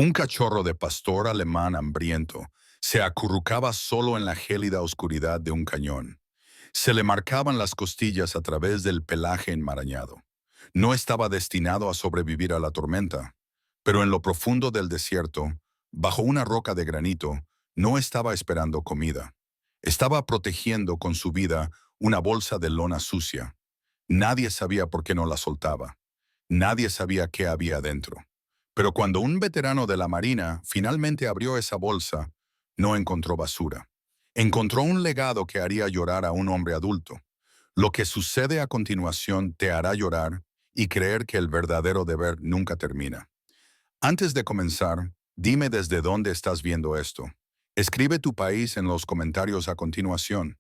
Un cachorro de pastor alemán hambriento se acurrucaba solo en la gélida oscuridad de un cañón. Se le marcaban las costillas a través del pelaje enmarañado. No estaba destinado a sobrevivir a la tormenta, pero en lo profundo del desierto, bajo una roca de granito, no estaba esperando comida. Estaba protegiendo con su vida una bolsa de lona sucia. Nadie sabía por qué no la soltaba. Nadie sabía qué había dentro. Pero cuando un veterano de la Marina finalmente abrió esa bolsa, no encontró basura. Encontró un legado que haría llorar a un hombre adulto. Lo que sucede a continuación te hará llorar y creer que el verdadero deber nunca termina. Antes de comenzar, dime desde dónde estás viendo esto. Escribe tu país en los comentarios a continuación.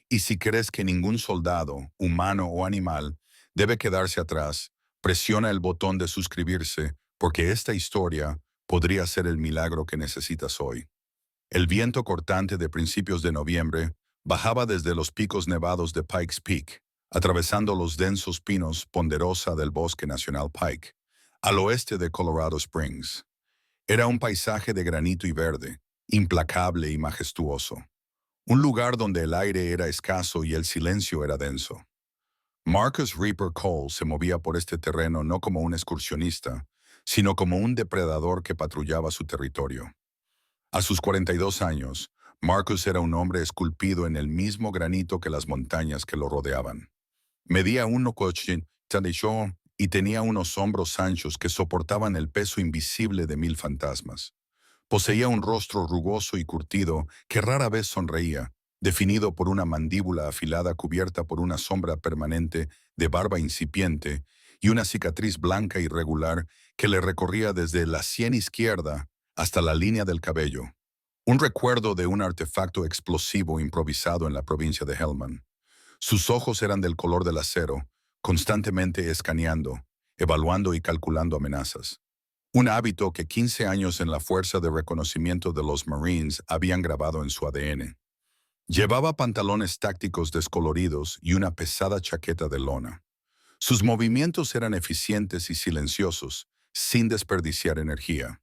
Y si crees que ningún soldado, humano o animal, debe quedarse atrás, presiona el botón de suscribirse, porque esta historia podría ser el milagro que necesitas hoy. El viento cortante de principios de noviembre bajaba desde los picos nevados de Pikes Peak, atravesando los densos pinos ponderosa del Bosque Nacional Pike, al oeste de Colorado Springs. Era un paisaje de granito y verde, implacable y majestuoso. Un lugar donde el aire era escaso y el silencio era denso. Marcus Reaper Cole se movía por este terreno no como un excursionista, sino como un depredador que patrullaba su territorio. A sus 42 años, Marcus era un hombre esculpido en el mismo granito que las montañas que lo rodeaban. Medía 1,88 y tenía unos hombros anchos que soportaban el peso invisible de 1000 fantasmas. Poseía un rostro rugoso y curtido que rara vez sonreía, definido por una mandíbula afilada cubierta por una sombra permanente de barba incipiente y una cicatriz blanca irregular que le recorría desde la sien izquierda hasta la línea del cabello. Un recuerdo de un artefacto explosivo improvisado en la provincia de Hellman. Sus ojos eran del color del acero, constantemente escaneando, evaluando y calculando amenazas. Un hábito que 15 años en la Fuerza de Reconocimiento de los Marines habían grabado en su ADN. Llevaba pantalones tácticos descoloridos y una pesada chaqueta de lona. Sus movimientos eran eficientes y silenciosos, sin desperdiciar energía.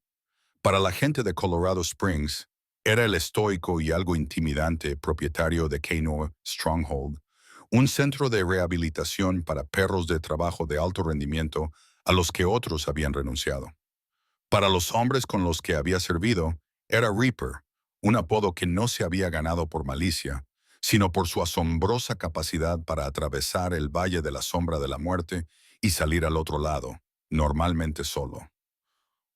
Para la gente de Colorado Springs, era el estoico y algo intimidante propietario de Kano Stronghold, un centro de rehabilitación para perros de trabajo de alto rendimiento a los que otros habían renunciado. Para los hombres con los que había servido, era Reaper, un apodo que no se había ganado por malicia, sino por su asombrosa capacidad para atravesar el valle de la sombra de la muerte y salir al otro lado, normalmente solo.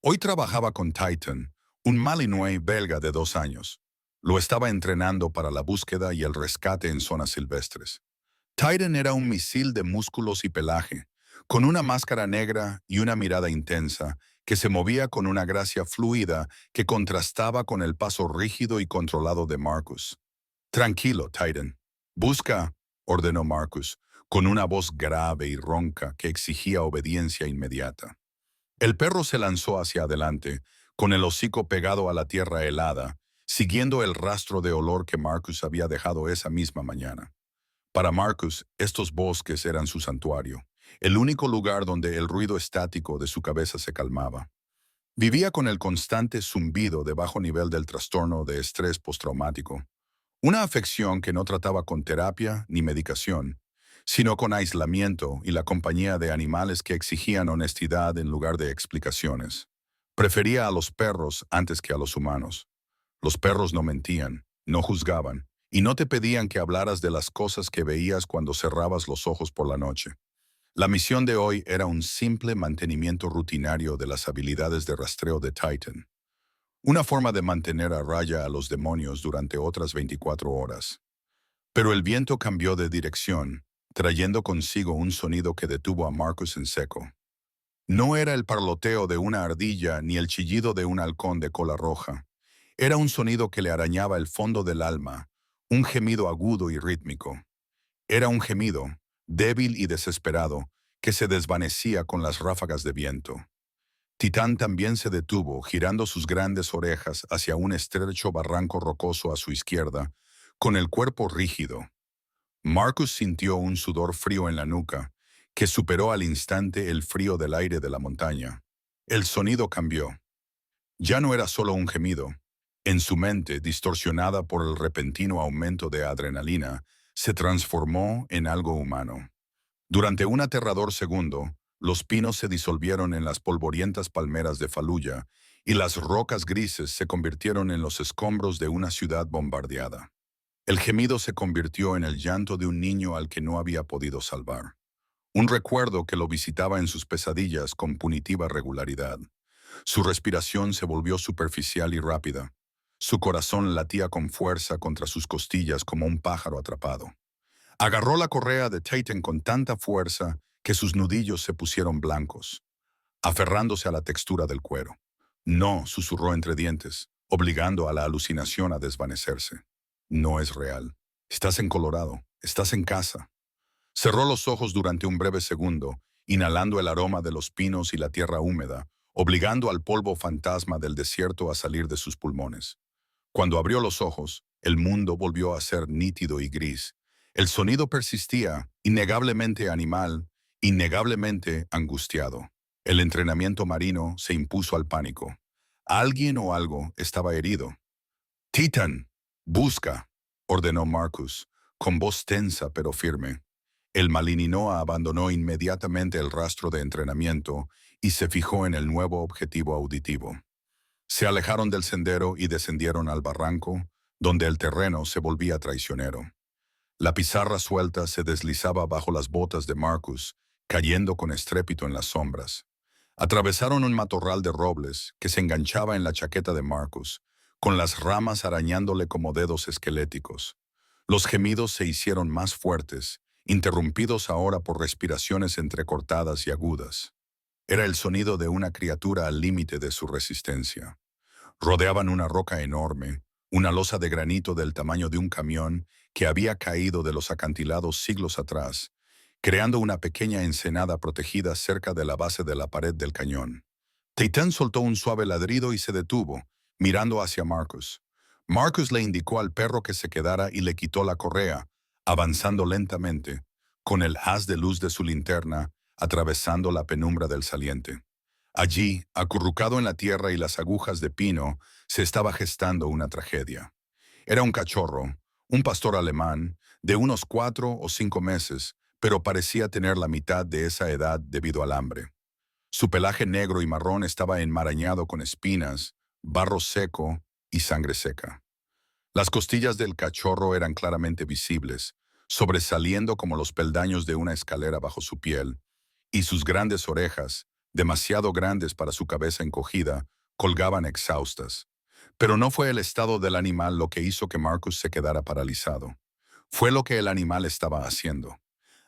Hoy trabajaba con Titan, un Malinois belga de 2 años. Lo estaba entrenando para la búsqueda y el rescate en zonas silvestres. Titan era un misil de músculos y pelaje, con una máscara negra y una mirada intensa, que se movía con una gracia fluida que contrastaba con el paso rígido y controlado de Marcus. Tranquilo, Titan. Busca, ordenó Marcus, con una voz grave y ronca que exigía obediencia inmediata. El perro se lanzó hacia adelante, con el hocico pegado a la tierra helada, siguiendo el rastro de olor que Marcus había dejado esa misma mañana. Para Marcus, estos bosques eran su santuario, el único lugar donde el ruido estático de su cabeza se calmaba. Vivía con el constante zumbido de bajo nivel del trastorno de estrés postraumático, una afección que no trataba con terapia ni medicación, sino con aislamiento y la compañía de animales que exigían honestidad en lugar de explicaciones. Prefería a los perros antes que a los humanos. Los perros no mentían, no juzgaban, y no te pedían que hablaras de las cosas que veías cuando cerrabas los ojos por la noche. La misión de hoy era un simple mantenimiento rutinario de las habilidades de rastreo de Titan. Una forma de mantener a raya a los demonios durante otras 24 horas. Pero el viento cambió de dirección, trayendo consigo un sonido que detuvo a Marcus en seco. No era el parloteo de una ardilla ni el chillido de un halcón de cola roja. Era un sonido que le arañaba el fondo del alma, un gemido agudo y rítmico. Era un gemido, débil y desesperado, que se desvanecía con las ráfagas de viento. Titán también se detuvo, girando sus grandes orejas hacia un estrecho barranco rocoso a su izquierda, con el cuerpo rígido. Marcus sintió un sudor frío en la nuca, que superó al instante el frío del aire de la montaña. El sonido cambió. Ya no era solo un gemido. En su mente, distorsionada por el repentino aumento de adrenalina, se transformó en algo humano. Durante un aterrador segundo, los pinos se disolvieron en las polvorientas palmeras de Fallujah y las rocas grises se convirtieron en los escombros de una ciudad bombardeada. El gemido se convirtió en el llanto de un niño al que no había podido salvar. Un recuerdo que lo visitaba en sus pesadillas con punitiva regularidad. Su respiración se volvió superficial y rápida. Su corazón latía con fuerza contra sus costillas como un pájaro atrapado. Agarró la correa de Titan con tanta fuerza que sus nudillos se pusieron blancos, aferrándose a la textura del cuero. No, susurró entre dientes, obligando a la alucinación a desvanecerse. No es real. Estás en Colorado. Estás en casa. Cerró los ojos durante un breve segundo, inhalando el aroma de los pinos y la tierra húmeda, obligando al polvo fantasma del desierto a salir de sus pulmones. Cuando abrió los ojos, el mundo volvió a ser nítido y gris. El sonido persistía, innegablemente animal, innegablemente angustiado. El entrenamiento marino se impuso al pánico. Alguien o algo estaba herido. «Titan, busca», ordenó Marcus, con voz tensa pero firme. El Malininoa abandonó inmediatamente el rastro de entrenamiento y se fijó en el nuevo objetivo auditivo. Se alejaron del sendero y descendieron al barranco, donde el terreno se volvía traicionero. La pizarra suelta se deslizaba bajo las botas de Marcus, cayendo con estrépito en las sombras. Atravesaron un matorral de robles que se enganchaba en la chaqueta de Marcus, con las ramas arañándole como dedos esqueléticos. Los gemidos se hicieron más fuertes, interrumpidos ahora por respiraciones entrecortadas y agudas. Era el sonido de una criatura al límite de su resistencia. Rodeaban una roca enorme, una losa de granito del tamaño de un camión que había caído de los acantilados siglos atrás, creando una pequeña ensenada protegida cerca de la base de la pared del cañón. Titán soltó un suave ladrido y se detuvo, mirando hacia Marcus. Marcus le indicó al perro que se quedara y le quitó la correa, avanzando lentamente, con el haz de luz de su linterna, atravesando la penumbra del saliente. Allí, acurrucado en la tierra y las agujas de pino, se estaba gestando una tragedia. Era un cachorro, un pastor alemán, de unos 4 o 5 meses, pero parecía tener la mitad de esa edad debido al hambre. Su pelaje negro y marrón estaba enmarañado con espinas, barro seco y sangre seca. Las costillas del cachorro eran claramente visibles, sobresaliendo como los peldaños de una escalera bajo su piel, y sus grandes orejas, demasiado grandes para su cabeza encogida, colgaban exhaustas. Pero no fue el estado del animal lo que hizo que Marcus se quedara paralizado. Fue lo que el animal estaba haciendo.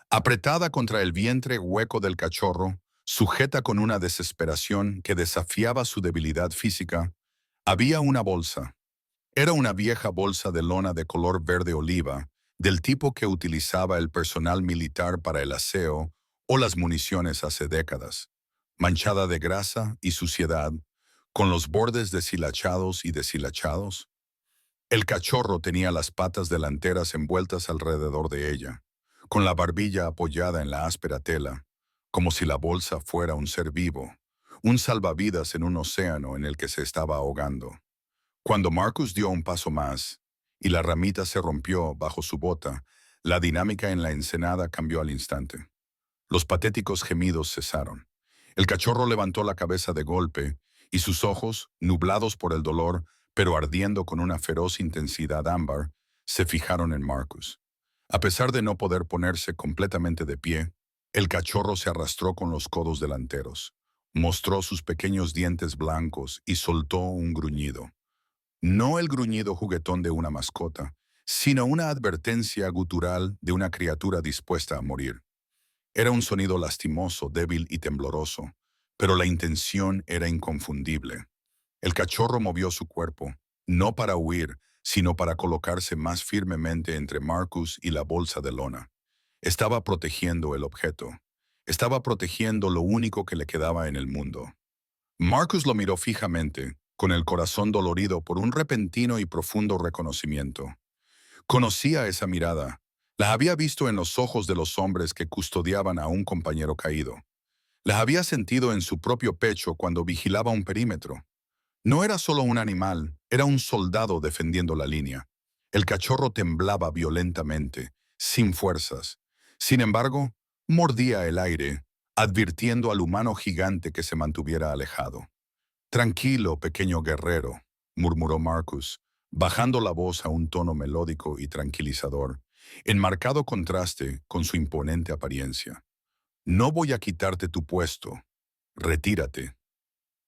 Apretada contra el vientre hueco del cachorro, sujeta con una desesperación que desafiaba su debilidad física, había una bolsa. Era una vieja bolsa de lona de color verde oliva, del tipo que utilizaba el personal militar para el aseo o las municiones hace décadas, manchada de grasa y suciedad, con los bordes deshilachados y deshilachados. El cachorro tenía las patas delanteras envueltas alrededor de ella, con la barbilla apoyada en la áspera tela, como si la bolsa fuera un ser vivo, un salvavidas en un océano en el que se estaba ahogando. Cuando Marcus dio un paso más, y la ramita se rompió bajo su bota, la dinámica en la ensenada cambió al instante. Los patéticos gemidos cesaron. El cachorro levantó la cabeza de golpe, y sus ojos, nublados por el dolor, pero ardiendo con una feroz intensidad ámbar, se fijaron en Marcus. A pesar de no poder ponerse completamente de pie, el cachorro se arrastró con los codos delanteros, mostró sus pequeños dientes blancos y soltó un gruñido. No el gruñido juguetón de una mascota, sino una advertencia gutural de una criatura dispuesta a morir. Era un sonido lastimoso, débil y tembloroso, pero la intención era inconfundible. El cachorro movió su cuerpo, no para huir, sino para colocarse más firmemente entre Marcus y la bolsa de lona. Estaba protegiendo el objeto. Estaba protegiendo lo único que le quedaba en el mundo. Marcus lo miró fijamente, con el corazón dolorido por un repentino y profundo reconocimiento. Conocía esa mirada. La había visto en los ojos de los hombres que custodiaban a un compañero caído. La había sentido en su propio pecho cuando vigilaba un perímetro. No era solo un animal, era un soldado defendiendo la línea. El cachorro temblaba violentamente, sin fuerzas. Sin embargo, mordía el aire, advirtiendo al humano gigante que se mantuviera alejado. Tranquilo, pequeño guerrero, murmuró Marcus, bajando la voz a un tono melódico y tranquilizador, en marcado contraste con su imponente apariencia. No voy a quitarte tu puesto. Retírate.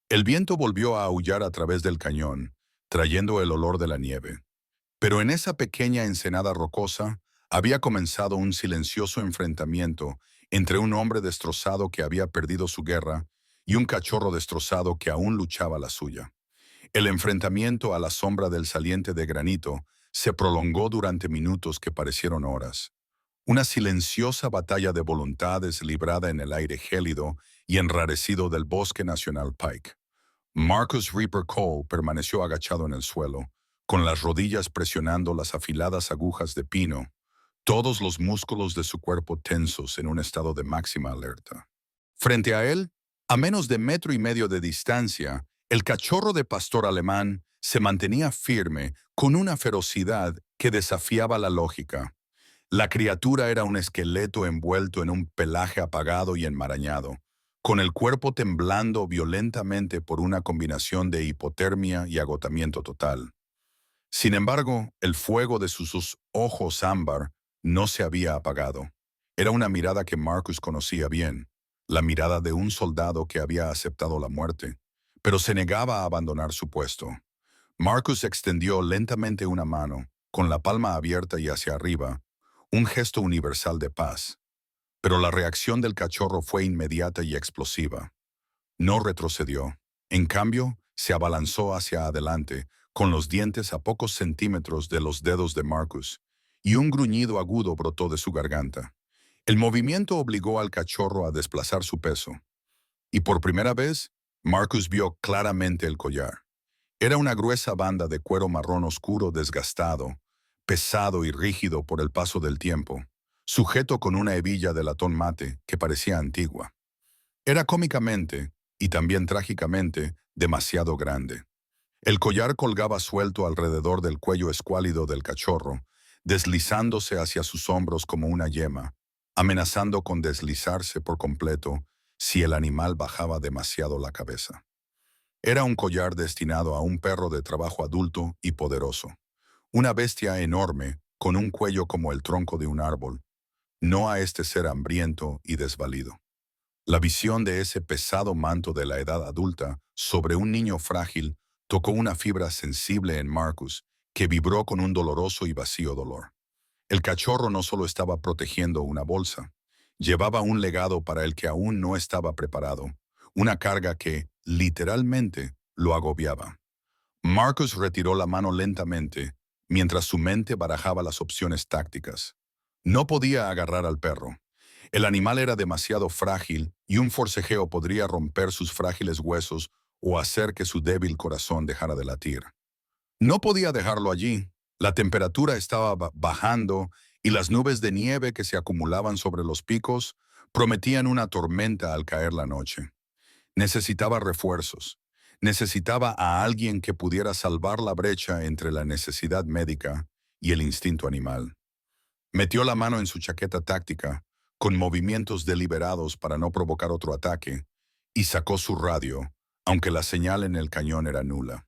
El viento volvió a aullar a través del cañón, trayendo el olor de la nieve. Pero en esa pequeña ensenada rocosa había comenzado un silencioso enfrentamiento entre un hombre destrozado que había perdido su guerra y un cachorro destrozado que aún luchaba la suya. El enfrentamiento a la sombra del saliente de granito se prolongó durante minutos que parecieron horas. Una silenciosa batalla de voluntades librada en el aire gélido y enrarecido del Bosque Nacional Pike. Marcus Reaper Cole permaneció agachado en el suelo, con las rodillas presionando las afiladas agujas de pino, todos los músculos de su cuerpo tensos en un estado de máxima alerta. Frente a él, a menos de metro y medio de distancia, el cachorro de pastor alemán se mantenía firme con una ferocidad que desafiaba la lógica. La criatura era un esqueleto envuelto en un pelaje apagado y enmarañado, con el cuerpo temblando violentamente por una combinación de hipotermia y agotamiento total. Sin embargo, el fuego de sus ojos ámbar no se había apagado. Era una mirada que Marcus conocía bien, la mirada de un soldado que había aceptado la muerte, pero se negaba a abandonar su puesto. Marcus extendió lentamente una mano, con la palma abierta y hacia arriba, un gesto universal de paz. Pero la reacción del cachorro fue inmediata y explosiva. No retrocedió. En cambio, se abalanzó hacia adelante, con los dientes a pocos centímetros de los dedos de Marcus, y un gruñido agudo brotó de su garganta. El movimiento obligó al cachorro a desplazar su peso, y por primera vez, Marcus vio claramente el collar. Era una gruesa banda de cuero marrón oscuro desgastado, pesado y rígido por el paso del tiempo, sujeto con una hebilla de latón mate que parecía antigua. Era cómicamente, y también trágicamente, demasiado grande. El collar colgaba suelto alrededor del cuello escuálido del cachorro, deslizándose hacia sus hombros como una yema, amenazando con deslizarse por completo si el animal bajaba demasiado la cabeza. Era un collar destinado a un perro de trabajo adulto y poderoso, una bestia enorme con un cuello como el tronco de un árbol, no a este ser hambriento y desvalido. La visión de ese pesado manto de la edad adulta sobre un niño frágil tocó una fibra sensible en Marcus, que vibró con un doloroso y vacío dolor. El cachorro no solo estaba protegiendo una bolsa, llevaba un legado para el que aún no estaba preparado, una carga que, literalmente, lo agobiaba. Marcus retiró la mano lentamente, mientras su mente barajaba las opciones tácticas. No podía agarrar al perro. El animal era demasiado frágil y un forcejeo podría romper sus frágiles huesos o hacer que su débil corazón dejara de latir. No podía dejarlo allí. La temperatura estaba bajando y las nubes de nieve que se acumulaban sobre los picos prometían una tormenta al caer la noche. Necesitaba refuerzos. Necesitaba a alguien que pudiera salvar la brecha entre la necesidad médica y el instinto animal. Metió la mano en su chaqueta táctica, con movimientos deliberados para no provocar otro ataque, y sacó su radio, aunque la señal en el cañón era nula.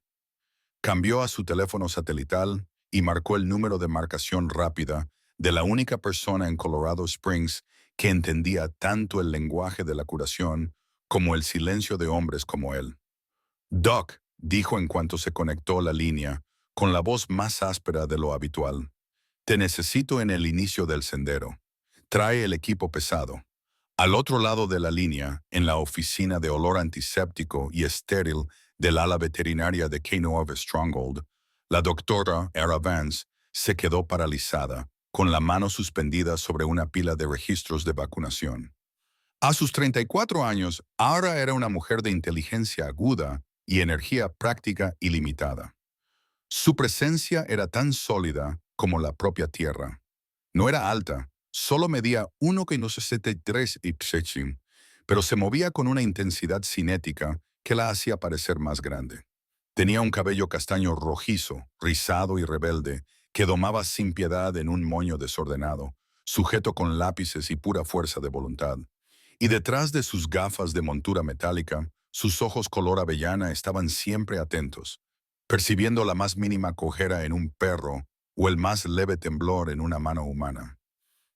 Cambió a su teléfono satelital y marcó el número de marcación rápida de la única persona en Colorado Springs que entendía tanto el lenguaje de la curación como el silencio de hombres como él. Doc, dijo en cuanto se conectó la línea, con la voz más áspera de lo habitual. Te necesito en el inicio del sendero. Trae el equipo pesado. Al otro lado de la línea, en la oficina de olor antiséptico y estéril del ala veterinaria de K-9 Stronghold, la doctora Era Vance se quedó paralizada, con la mano suspendida sobre una pila de registros de vacunación. A sus 34 años, Ara era una mujer de inteligencia aguda y energía práctica ilimitada. Su presencia era tan sólida como la propia tierra. No era alta, solo medía 1,63 Ipsechim, pero se movía con una intensidad cinética que la hacía parecer más grande. Tenía un cabello castaño rojizo, rizado y rebelde, que domaba sin piedad en un moño desordenado, sujeto con lápices y pura fuerza de voluntad. Y detrás de sus gafas de montura metálica, sus ojos color avellana estaban siempre atentos, percibiendo la más mínima cojera en un perro o el más leve temblor en una mano humana.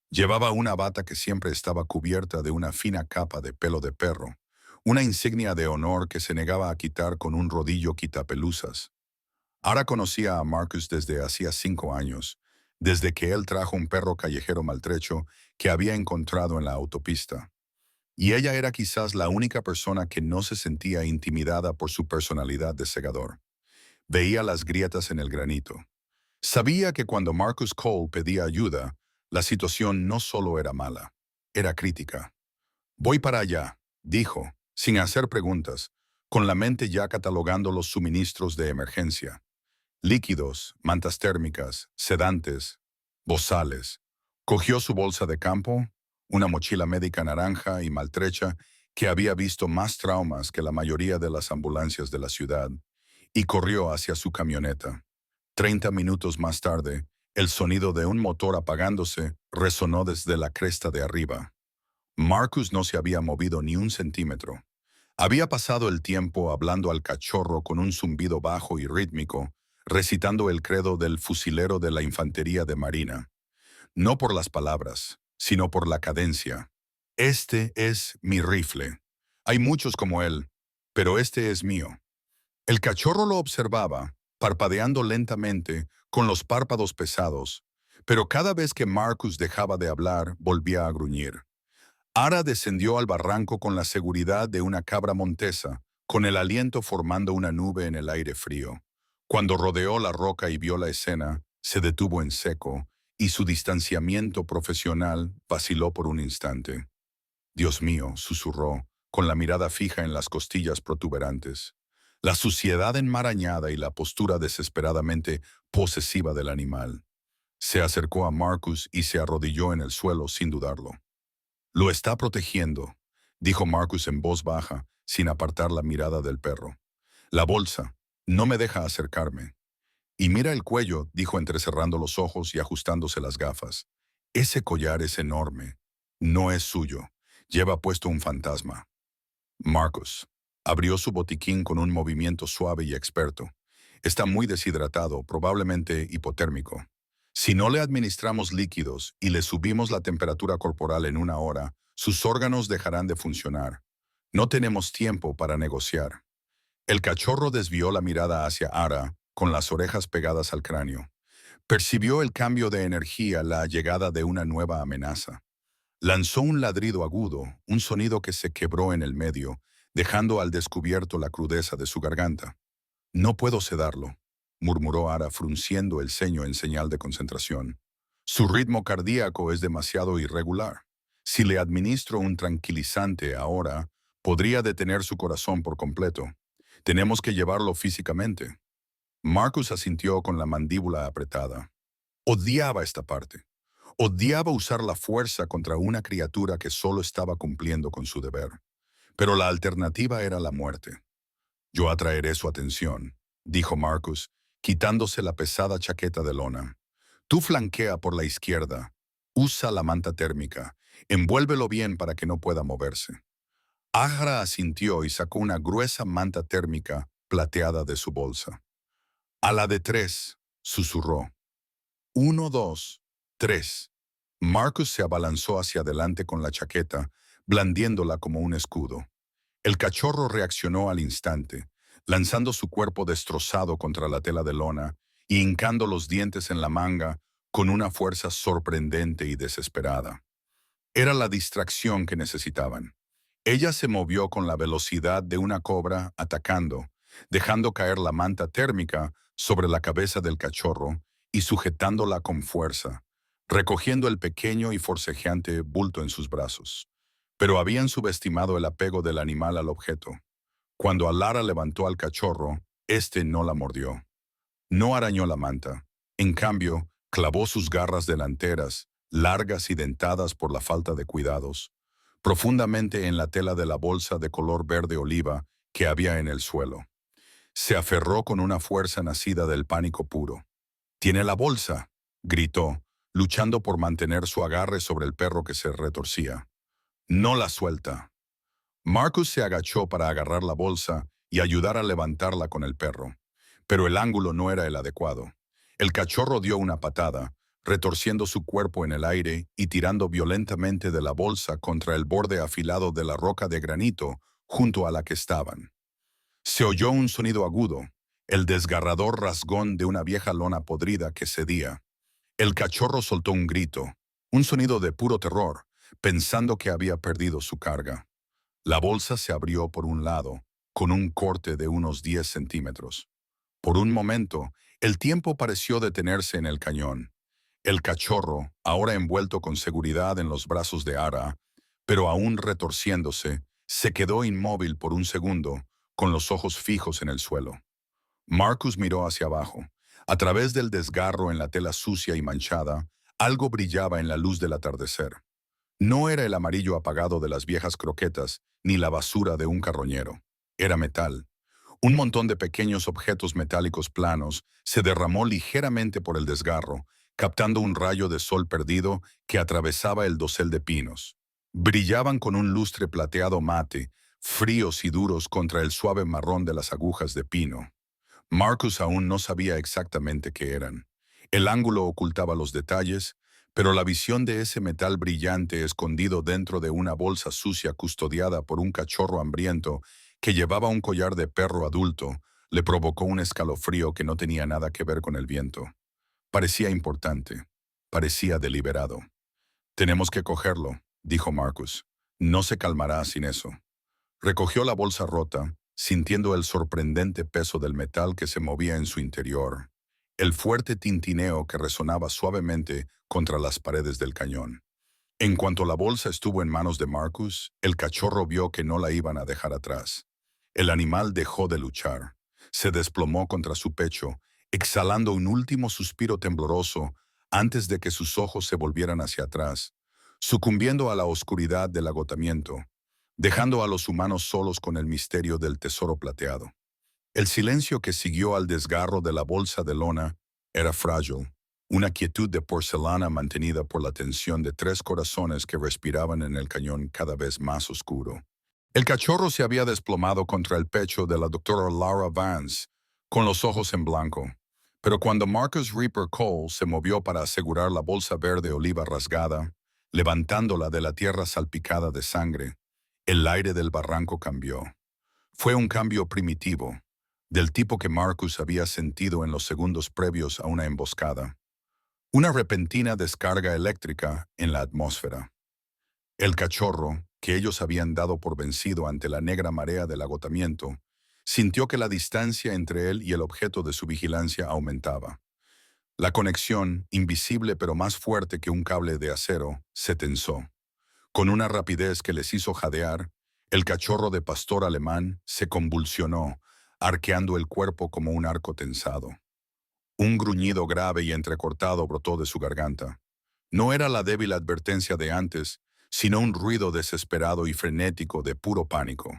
Llevaba una bata que siempre estaba cubierta de una fina capa de pelo de perro, una insignia de honor que se negaba a quitar con un rodillo quitapelusas. Ara conocía a Marcus desde hacía 5 años, desde que él trajo un perro callejero maltrecho que había encontrado en la autopista. Y ella era quizás la única persona que no se sentía intimidada por su personalidad de segador. Veía las grietas en el granito. Sabía que cuando Marcus Cole pedía ayuda, la situación no solo era mala, era crítica. Voy para allá, dijo, sin hacer preguntas, con la mente ya catalogando los suministros de emergencia. Líquidos, mantas térmicas, sedantes, bozales. Cogió su bolsa de campo, una mochila médica naranja y maltrecha que había visto más traumas que la mayoría de las ambulancias de la ciudad, y corrió hacia su camioneta. 30 minutos más tarde, el sonido de un motor apagándose resonó desde la cresta de arriba. Marcus no se había movido ni un centímetro. Había pasado el tiempo hablando al cachorro con un zumbido bajo y rítmico, recitando el credo del fusilero de la infantería de marina. No por las palabras, sino por la cadencia. Este es mi rifle. Hay muchos como él, pero este es mío. El cachorro lo observaba, parpadeando lentamente, con los párpados pesados, pero cada vez que Marcus dejaba de hablar, volvía a gruñir. Ara descendió al barranco con la seguridad de una cabra montesa, con el aliento formando una nube en el aire frío. Cuando rodeó la roca y vio la escena, se detuvo en seco, y su distanciamiento profesional vaciló por un instante. Dios mío, susurró, con la mirada fija en las costillas protuberantes. La suciedad enmarañada y la postura desesperadamente posesiva del animal. Se acercó a Marcus y se arrodilló en el suelo sin dudarlo. Lo está protegiendo, dijo Marcus en voz baja, sin apartar la mirada del perro. La bolsa, no me deja acercarme. Y mira el cuello, dijo entrecerrando los ojos y ajustándose las gafas. Ese collar es enorme. No es suyo. Lleva puesto un fantasma. Marcus abrió su botiquín con un movimiento suave y experto. Está muy deshidratado, probablemente hipotérmico. Si no le administramos líquidos y le subimos la temperatura corporal en 1 hora, sus órganos dejarán de funcionar. No tenemos tiempo para negociar. El cachorro desvió la mirada hacia Ara, con las orejas pegadas al cráneo. Percibió el cambio de energía, la llegada de una nueva amenaza. Lanzó un ladrido agudo, un sonido que se quebró en el medio, dejando al descubierto la crudeza de su garganta. No puedo sedarlo, murmuró Ara frunciendo el ceño en señal de concentración. Su ritmo cardíaco es demasiado irregular. Si le administro un tranquilizante ahora, podría detener su corazón por completo. Tenemos que llevarlo físicamente. Marcus asintió con la mandíbula apretada. Odiaba esta parte. Odiaba usar la fuerza contra una criatura que solo estaba cumpliendo con su deber. Pero la alternativa era la muerte. Yo atraeré su atención, dijo Marcus, quitándose la pesada chaqueta de lona. Tú flanquea por la izquierda. Usa la manta térmica. Envuélvelo bien para que no pueda moverse. Agra asintió y sacó una gruesa manta térmica plateada de su bolsa. A la de 3, susurró. 1, 2, 3. Marcus se abalanzó hacia adelante con la chaqueta, blandiéndola como un escudo. El cachorro reaccionó al instante, lanzando su cuerpo destrozado contra la tela de lona y hincando los dientes en la manga con una fuerza sorprendente y desesperada. Era la distracción que necesitaban. Ella se movió con la velocidad de una cobra atacando, dejando caer la manta térmica sobre la cabeza del cachorro y sujetándola con fuerza, recogiendo el pequeño y forcejeante bulto en sus brazos. Pero habían subestimado el apego del animal al objeto. Cuando Alara levantó al cachorro, éste no la mordió. No arañó la manta. En cambio, clavó sus garras delanteras, largas y dentadas por la falta de cuidados, profundamente en la tela de la bolsa de color verde oliva que había en el suelo. Se aferró con una fuerza nacida del pánico puro. «¡Tiene la bolsa!», gritó, luchando por mantener su agarre sobre el perro que se retorcía. «No la suelta». Marcus se agachó para agarrar la bolsa y ayudar a levantarla con el perro, pero el ángulo no era el adecuado. El cachorro dio una patada, retorciendo su cuerpo en el aire y tirando violentamente de la bolsa contra el borde afilado de la roca de granito junto a la que estaban. Se oyó un sonido agudo, el desgarrador rasgón de una vieja lona podrida que cedía. El cachorro soltó un grito, un sonido de puro terror, pensando que había perdido su carga. La bolsa se abrió por un lado, con un corte de unos 10 centímetros. Por un momento, el tiempo pareció detenerse en el cañón. El cachorro, ahora envuelto con seguridad en los brazos de Ara, pero aún retorciéndose, se quedó inmóvil por un segundo, con los ojos fijos en el suelo. Marcus miró hacia abajo. A través del desgarro en la tela sucia y manchada, algo brillaba en la luz del atardecer. No era el amarillo apagado de las viejas croquetas, ni la basura de un carroñero. Era metal. Un montón de pequeños objetos metálicos planos se derramó ligeramente por el desgarro, captando un rayo de sol perdido que atravesaba el dosel de pinos. Brillaban con un lustre plateado mate, fríos y duros contra el suave marrón de las agujas de pino. Marcus aún no sabía exactamente qué eran. El ángulo ocultaba los detalles, pero la visión de ese metal brillante escondido dentro de una bolsa sucia custodiada por un cachorro hambriento que llevaba un collar de perro adulto le provocó un escalofrío que no tenía nada que ver con el viento. Parecía importante, parecía deliberado. «Tenemos que cogerlo», dijo Marcus. «No se calmará sin eso». Recogió la bolsa rota, sintiendo el sorprendente peso del metal que se movía en su interior, el fuerte tintineo que resonaba suavemente contra las paredes del cañón. En cuanto la bolsa estuvo en manos de Marcus, el cachorro vio que no la iban a dejar atrás. El animal dejó de luchar. Se desplomó contra su pecho, exhalando un último suspiro tembloroso antes de que sus ojos se volvieran hacia atrás, sucumbiendo a la oscuridad del agotamiento, dejando a los humanos solos con el misterio del tesoro plateado. El silencio que siguió al desgarro de la bolsa de lona era frágil, una quietud de porcelana mantenida por la tensión de 3 corazones que respiraban en el cañón cada vez más oscuro. El cachorro se había desplomado contra el pecho de la doctora Laura Vance, con los ojos en blanco. Pero cuando Marcus Reaper Cole se movió para asegurar la bolsa verde oliva rasgada, levantándola de la tierra salpicada de sangre, el aire del barranco cambió. Fue un cambio primitivo, del tipo que Marcus había sentido en los segundos previos a una emboscada. Una repentina descarga eléctrica en la atmósfera. El cachorro, que ellos habían dado por vencido ante la negra marea del agotamiento, sintió que la distancia entre él y el objeto de su vigilancia aumentaba. La conexión, invisible pero más fuerte que un cable de acero, se tensó. Con una rapidez que les hizo jadear, el cachorro de pastor alemán se convulsionó, arqueando el cuerpo como un arco tensado. Un gruñido grave y entrecortado brotó de su garganta. No era la débil advertencia de antes, sino un ruido desesperado y frenético de puro pánico.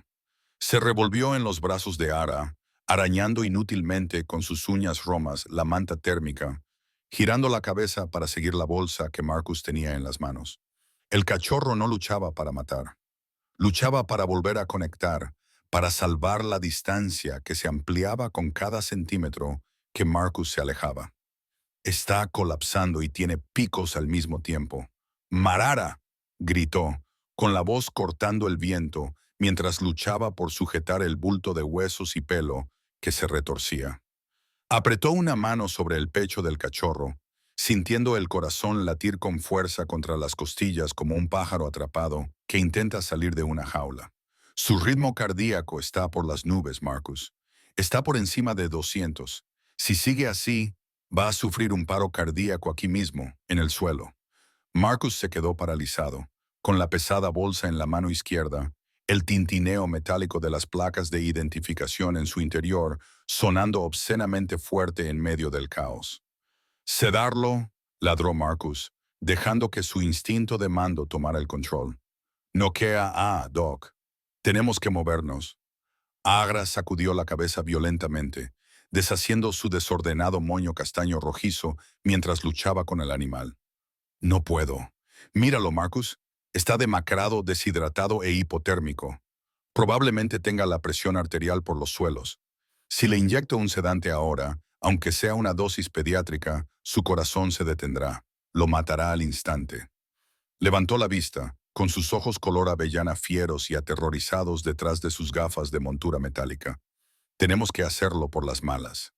Se revolvió en los brazos de Ara, arañando inútilmente con sus uñas romas la manta térmica, girando la cabeza para seguir la bolsa que Marcus tenía en las manos. El cachorro no luchaba para matar. Luchaba para volver a conectar, para salvar la distancia que se ampliaba con cada centímetro que Marcus se alejaba. «Está colapsando y tiene picos al mismo tiempo». «¡Marara!», gritó, con la voz cortando el viento mientras luchaba por sujetar el bulto de huesos y pelo que se retorcía. Apretó una mano sobre el pecho del cachorro, sintiendo el corazón latir con fuerza contra las costillas como un pájaro atrapado que intenta salir de una jaula. «Su ritmo cardíaco está por las nubes, Marcus. Está por encima de 200. Si sigue así, va a sufrir un paro cardíaco aquí mismo, en el suelo». Marcus se quedó paralizado, con la pesada bolsa en la mano izquierda, el tintineo metálico de las placas de identificación en su interior sonando obscenamente fuerte en medio del caos. «Sedarlo», ladró Marcus, dejando que su instinto de mando tomara el control. «Noquea a Doc. Tenemos que movernos». Agra sacudió la cabeza violentamente, deshaciendo su desordenado moño castaño rojizo mientras luchaba con el animal. No puedo. Míralo, Marcus. Está demacrado, deshidratado e hipotérmico. Probablemente tenga la presión arterial por los suelos. Si le inyecto un sedante ahora, aunque sea una dosis pediátrica, su corazón se detendrá. Lo matará al instante. Levantó la vista, con sus ojos color avellana fieros y aterrorizados detrás de sus gafas de montura metálica. Tenemos que hacerlo por las malas.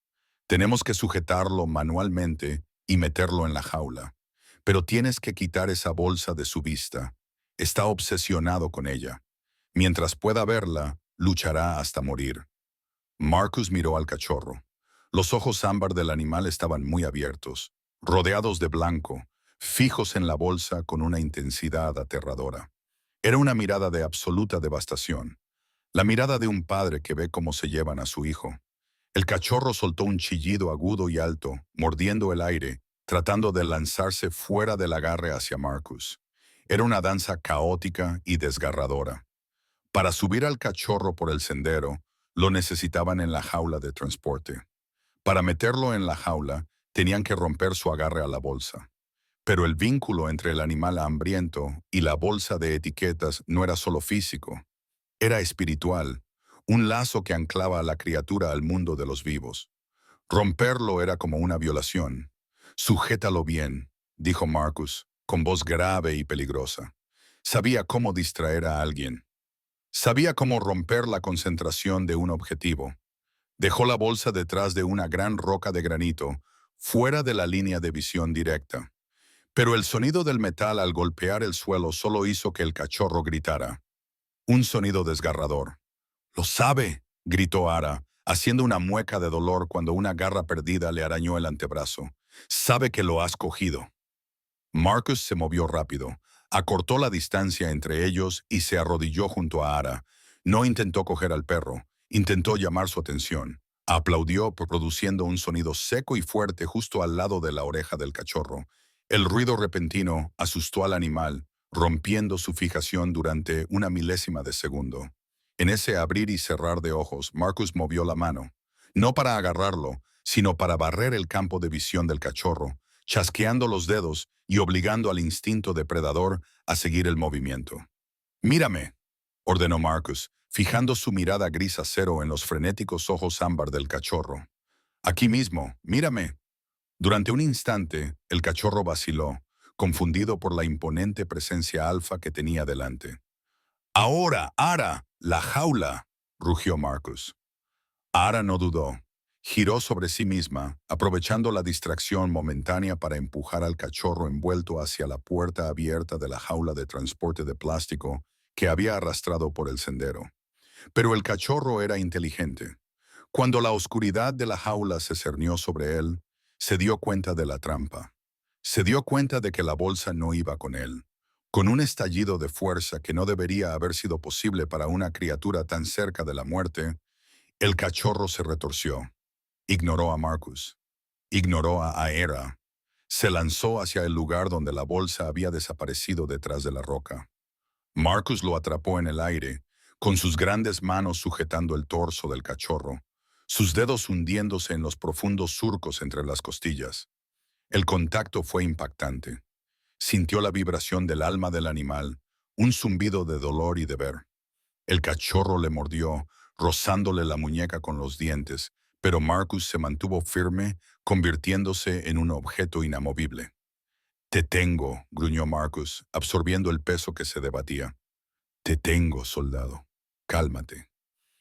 Tenemos que sujetarlo manualmente y meterlo en la jaula. Pero tienes que quitar esa bolsa de su vista. Está obsesionado con ella. Mientras pueda verla, luchará hasta morir. Marcus miró al cachorro. Los ojos ámbar del animal estaban muy abiertos, rodeados de blanco, fijos en la bolsa con una intensidad aterradora. Era una mirada de absoluta devastación, la mirada de un padre que ve cómo se llevan a su hijo. El cachorro soltó un chillido agudo y alto, mordiendo el aire, tratando de lanzarse fuera del agarre hacia Marcus. Era una danza caótica y desgarradora. Para subir al cachorro por el sendero, lo necesitaban en la jaula de transporte. Para meterlo en la jaula, tenían que romper su agarre a la bolsa. Pero el vínculo entre el animal hambriento y la bolsa de etiquetas no era solo físico, era espiritual, un lazo que anclaba a la criatura al mundo de los vivos. Romperlo era como una violación. Sujétalo bien, dijo Marcus, con voz grave y peligrosa. Sabía cómo distraer a alguien. Sabía cómo romper la concentración de un objetivo. Dejó la bolsa detrás de una gran roca de granito, fuera de la línea de visión directa. Pero el sonido del metal al golpear el suelo solo hizo que el cachorro gritara. Un sonido desgarrador. «¡Lo sabe!», gritó Ara, haciendo una mueca de dolor cuando una garra perdida le arañó el antebrazo. «Sabe que lo has cogido». Marcus se movió rápido, acortó la distancia entre ellos y se arrodilló junto a Ara. No intentó coger al perro, intentó llamar su atención. Aplaudió produciendo un sonido seco y fuerte justo al lado de la oreja del cachorro. El ruido repentino asustó al animal, rompiendo su fijación durante una milésima de segundo. En ese abrir y cerrar de ojos, Marcus movió la mano, no para agarrarlo, sino para barrer el campo de visión del cachorro, chasqueando los dedos y obligando al instinto depredador a seguir el movimiento. «Mírame», ordenó Marcus, fijando su mirada gris acero en los frenéticos ojos ámbar del cachorro. «Aquí mismo, mírame». Durante un instante, el cachorro vaciló, confundido por la imponente presencia alfa que tenía delante. «Ahora, Ara, la jaula», rugió Marcus. Ara no dudó. Giró sobre sí misma, aprovechando la distracción momentánea para empujar al cachorro envuelto hacia la puerta abierta de la jaula de transporte de plástico que había arrastrado por el sendero. Pero el cachorro era inteligente. Cuando la oscuridad de la jaula se cernió sobre él, se dio cuenta de la trampa. Se dio cuenta de que la bolsa no iba con él. Con un estallido de fuerza que no debería haber sido posible para una criatura tan cerca de la muerte, el cachorro se retorció. Ignoró a Marcus. Ignoró a Aera. Se lanzó hacia el lugar donde la bolsa había desaparecido detrás de la roca. Marcus lo atrapó en el aire, con sus grandes manos sujetando el torso del cachorro, sus dedos hundiéndose en los profundos surcos entre las costillas. El contacto fue impactante. Sintió la vibración del alma del animal, un zumbido de dolor y deber. El cachorro le mordió, rozándole la muñeca con los dientes, pero Marcus se mantuvo firme, convirtiéndose en un objeto inamovible. «Te tengo», gruñó Marcus, absorbiendo el peso que se debatía. «Te tengo, soldado. Cálmate».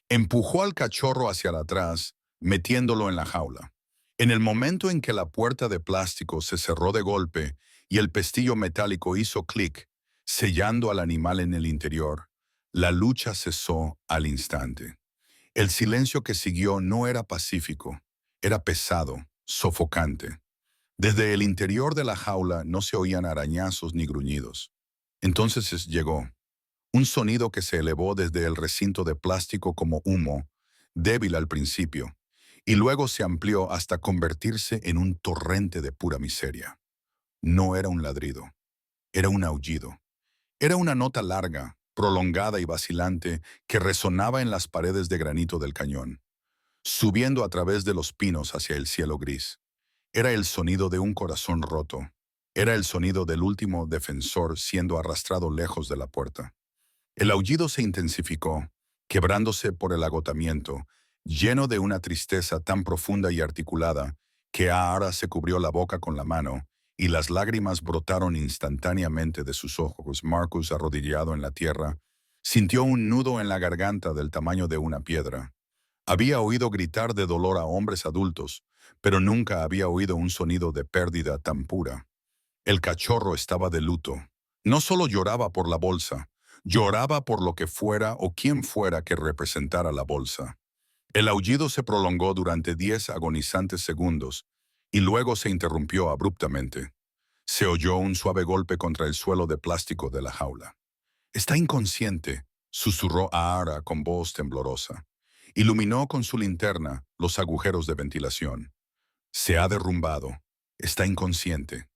Empujó al cachorro hacia atrás, metiéndolo en la jaula. En el momento en que la puerta de plástico se cerró de golpe y el pestillo metálico hizo clic, sellando al animal en el interior, la lucha cesó al instante. El silencio que siguió no era pacífico, era pesado, sofocante. Desde el interior de la jaula no se oían arañazos ni gruñidos. Entonces llegó un sonido que se elevó desde el recinto de plástico como humo, débil al principio, y luego se amplió hasta convertirse en un torrente de pura miseria. No era un ladrido, era un aullido. Era una nota larga, prolongada y vacilante, que resonaba en las paredes de granito del cañón, subiendo a través de los pinos hacia el cielo gris. Era el sonido de un corazón roto. Era el sonido del último defensor siendo arrastrado lejos de la puerta. El aullido se intensificó, quebrándose por el agotamiento, lleno de una tristeza tan profunda y articulada que Ahara se cubrió la boca con la mano y las lágrimas brotaron instantáneamente de sus ojos. Marcus, arrodillado en la tierra, sintió un nudo en la garganta del tamaño de una piedra. Había oído gritar de dolor a hombres adultos, pero nunca había oído un sonido de pérdida tan pura. El cachorro estaba de luto. No solo lloraba por la bolsa, lloraba por lo que fuera o quien fuera que representara la bolsa. El aullido se prolongó durante 10 agonizantes segundos y luego se interrumpió abruptamente. Se oyó un suave golpe contra el suelo de plástico de la jaula. «Está inconsciente», susurró Ahara con voz temblorosa. Iluminó con su linterna los agujeros de ventilación. «Se ha derrumbado. Está inconsciente».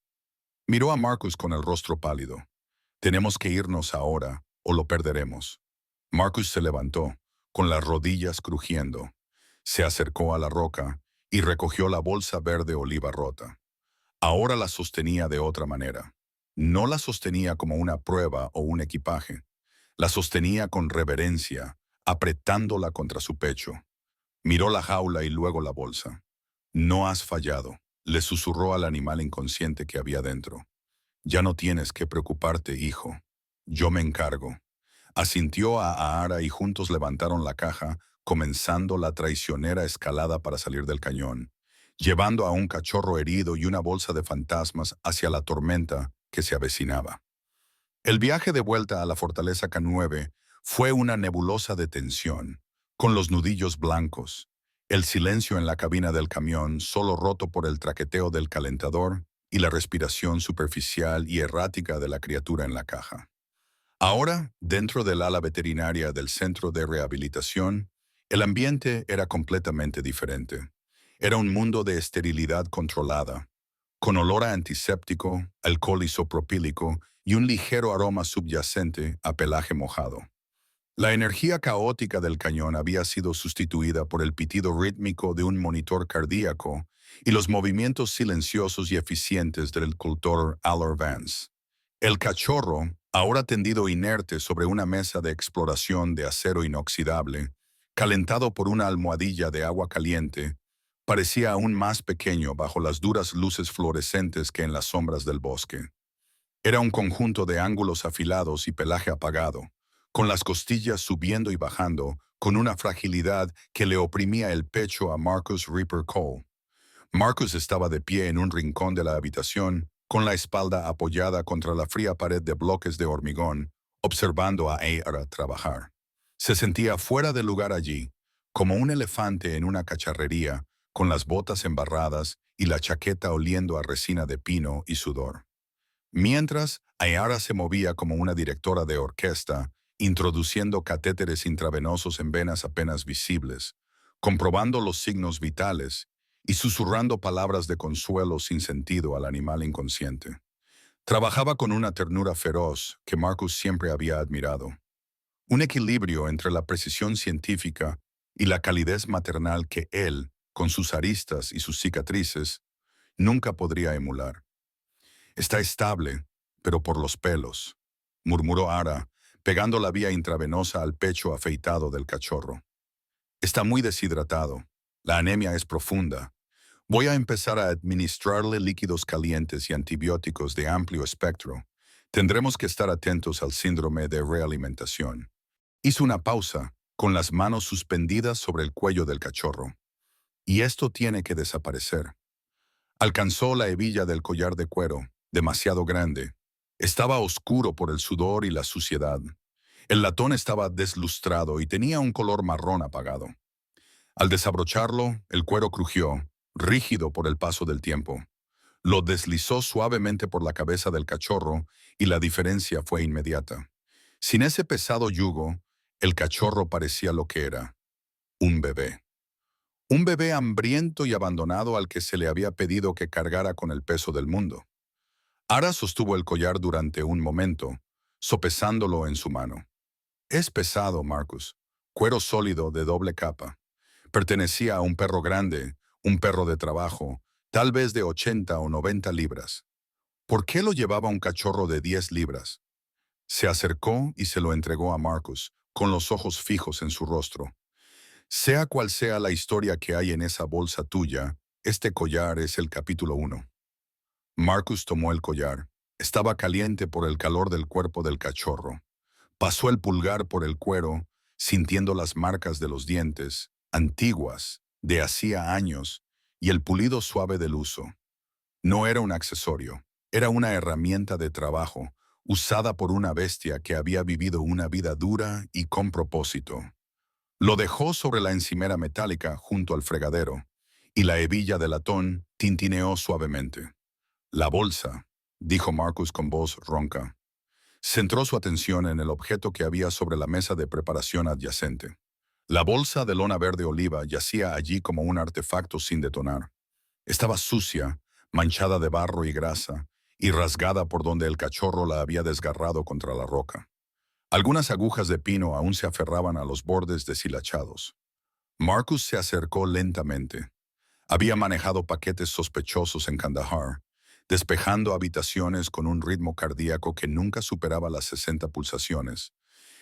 Miró a Marcus con el rostro pálido. «Tenemos que irnos ahora, o lo perderemos». Marcus se levantó, con las rodillas crujiendo. Se acercó a la roca y recogió la bolsa verde oliva rota. Ahora la sostenía de otra manera. No la sostenía como una prueba o un equipaje. La sostenía con reverencia, apretándola contra su pecho. Miró la jaula y luego la bolsa. «No has fallado», le susurró al animal inconsciente que había dentro. «Ya no tienes que preocuparte, hijo. Yo me encargo». Asintió a Ahara y juntos levantaron la caja, comenzando la traicionera escalada para salir del cañón, llevando a un cachorro herido y una bolsa de fantasmas hacia la tormenta que se avecinaba. El viaje de vuelta a la fortaleza K9 fue una nebulosa de tensión, con los nudillos blancos, el silencio en la cabina del camión solo roto por el traqueteo del calentador y la respiración superficial y errática de la criatura en la caja. Ahora, dentro del ala veterinaria del centro de rehabilitación, el ambiente era completamente diferente. Era un mundo de esterilidad controlada, con olor a antiséptico, alcohol isopropílico y un ligero aroma subyacente a pelaje mojado. La energía caótica del cañón había sido sustituida por el pitido rítmico de un monitor cardíaco y los movimientos silenciosos y eficientes del cultor Allor Vance. El cachorro, ahora tendido inerte sobre una mesa de exploración de acero inoxidable, calentado por una almohadilla de agua caliente, parecía aún más pequeño bajo las duras luces fluorescentes que en las sombras del bosque. Era un conjunto de ángulos afilados y pelaje apagado, con las costillas subiendo y bajando, con una fragilidad que le oprimía el pecho a Marcus Reaper Cole. Marcus estaba de pie en un rincón de la habitación, con la espalda apoyada contra la fría pared de bloques de hormigón, observando a Ahara trabajar. Se sentía fuera de lugar allí, como un elefante en una cacharrería, con las botas embarradas y la chaqueta oliendo a resina de pino y sudor. Mientras, Ahara se movía como una directora de orquesta, introduciendo catéteres intravenosos en venas apenas visibles, comprobando los signos vitales y susurrando palabras de consuelo sin sentido al animal inconsciente. Trabajaba con una ternura feroz que Marcus siempre había admirado. Un equilibrio entre la precisión científica y la calidez maternal que él, con sus aristas y sus cicatrices, nunca podría emular. «Está estable, pero por los pelos», murmuró Ahara, pegando la vía intravenosa al pecho afeitado del cachorro. «Está muy deshidratado. La anemia es profunda. Voy a empezar a administrarle líquidos calientes y antibióticos de amplio espectro. Tendremos que estar atentos al síndrome de realimentación». Hizo una pausa, con las manos suspendidas sobre el cuello del cachorro. «Y esto tiene que desaparecer». Alcanzó la hebilla del collar de cuero, demasiado grande. Estaba oscuro por el sudor y la suciedad. El latón estaba deslustrado y tenía un color marrón apagado. Al desabrocharlo, el cuero crujió, rígido por el paso del tiempo. Lo deslizó suavemente por la cabeza del cachorro y la diferencia fue inmediata. Sin ese pesado yugo, el cachorro parecía lo que era: un bebé. Un bebé hambriento y abandonado al que se le había pedido que cargara con el peso del mundo. Ahara sostuvo el collar durante un momento, sopesándolo en su mano. Es pesado, Marcus. Cuero sólido de doble capa. Pertenecía a un perro grande, un perro de trabajo, tal vez de 80 o 90 libras. ¿Por qué lo llevaba un cachorro de 10 libras? Se acercó y se lo entregó a Marcus, con los ojos fijos en su rostro. Sea cual sea la historia que hay en esa bolsa tuya, este collar es el capítulo 1. Marcus tomó el collar. Estaba caliente por el calor del cuerpo del cachorro. Pasó el pulgar por el cuero, sintiendo las marcas de los dientes, antiguas, de hacía años, y el pulido suave del uso. No era un accesorio, era una herramienta de trabajo, usada por una bestia que había vivido una vida dura y con propósito. Lo dejó sobre la encimera metálica junto al fregadero, y la hebilla de latón tintineó suavemente. La bolsa, dijo Marcus con voz ronca. Centró su atención en el objeto que había sobre la mesa de preparación adyacente. La bolsa de lona verde oliva yacía allí como un artefacto sin detonar. Estaba sucia, manchada de barro y grasa, y rasgada por donde el cachorro la había desgarrado contra la roca. Algunas agujas de pino aún se aferraban a los bordes deshilachados. Marcus se acercó lentamente. Había manejado paquetes sospechosos en Kandahar, despejando habitaciones con un ritmo cardíaco que nunca superaba las 60 pulsaciones.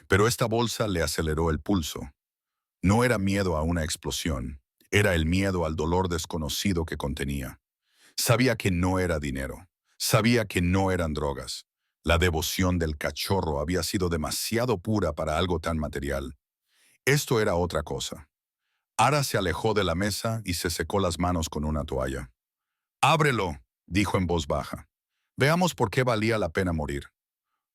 Pero esta bolsa le aceleró el pulso. No era miedo a una explosión, era el miedo al dolor desconocido que contenía. Sabía que no era dinero, sabía que no eran drogas. La devoción del cachorro había sido demasiado pura para algo tan material. Esto era otra cosa. Ara se alejó de la mesa y se secó las manos con una toalla. «Ábrelo», dijo en voz baja. «Veamos por qué valía la pena morir».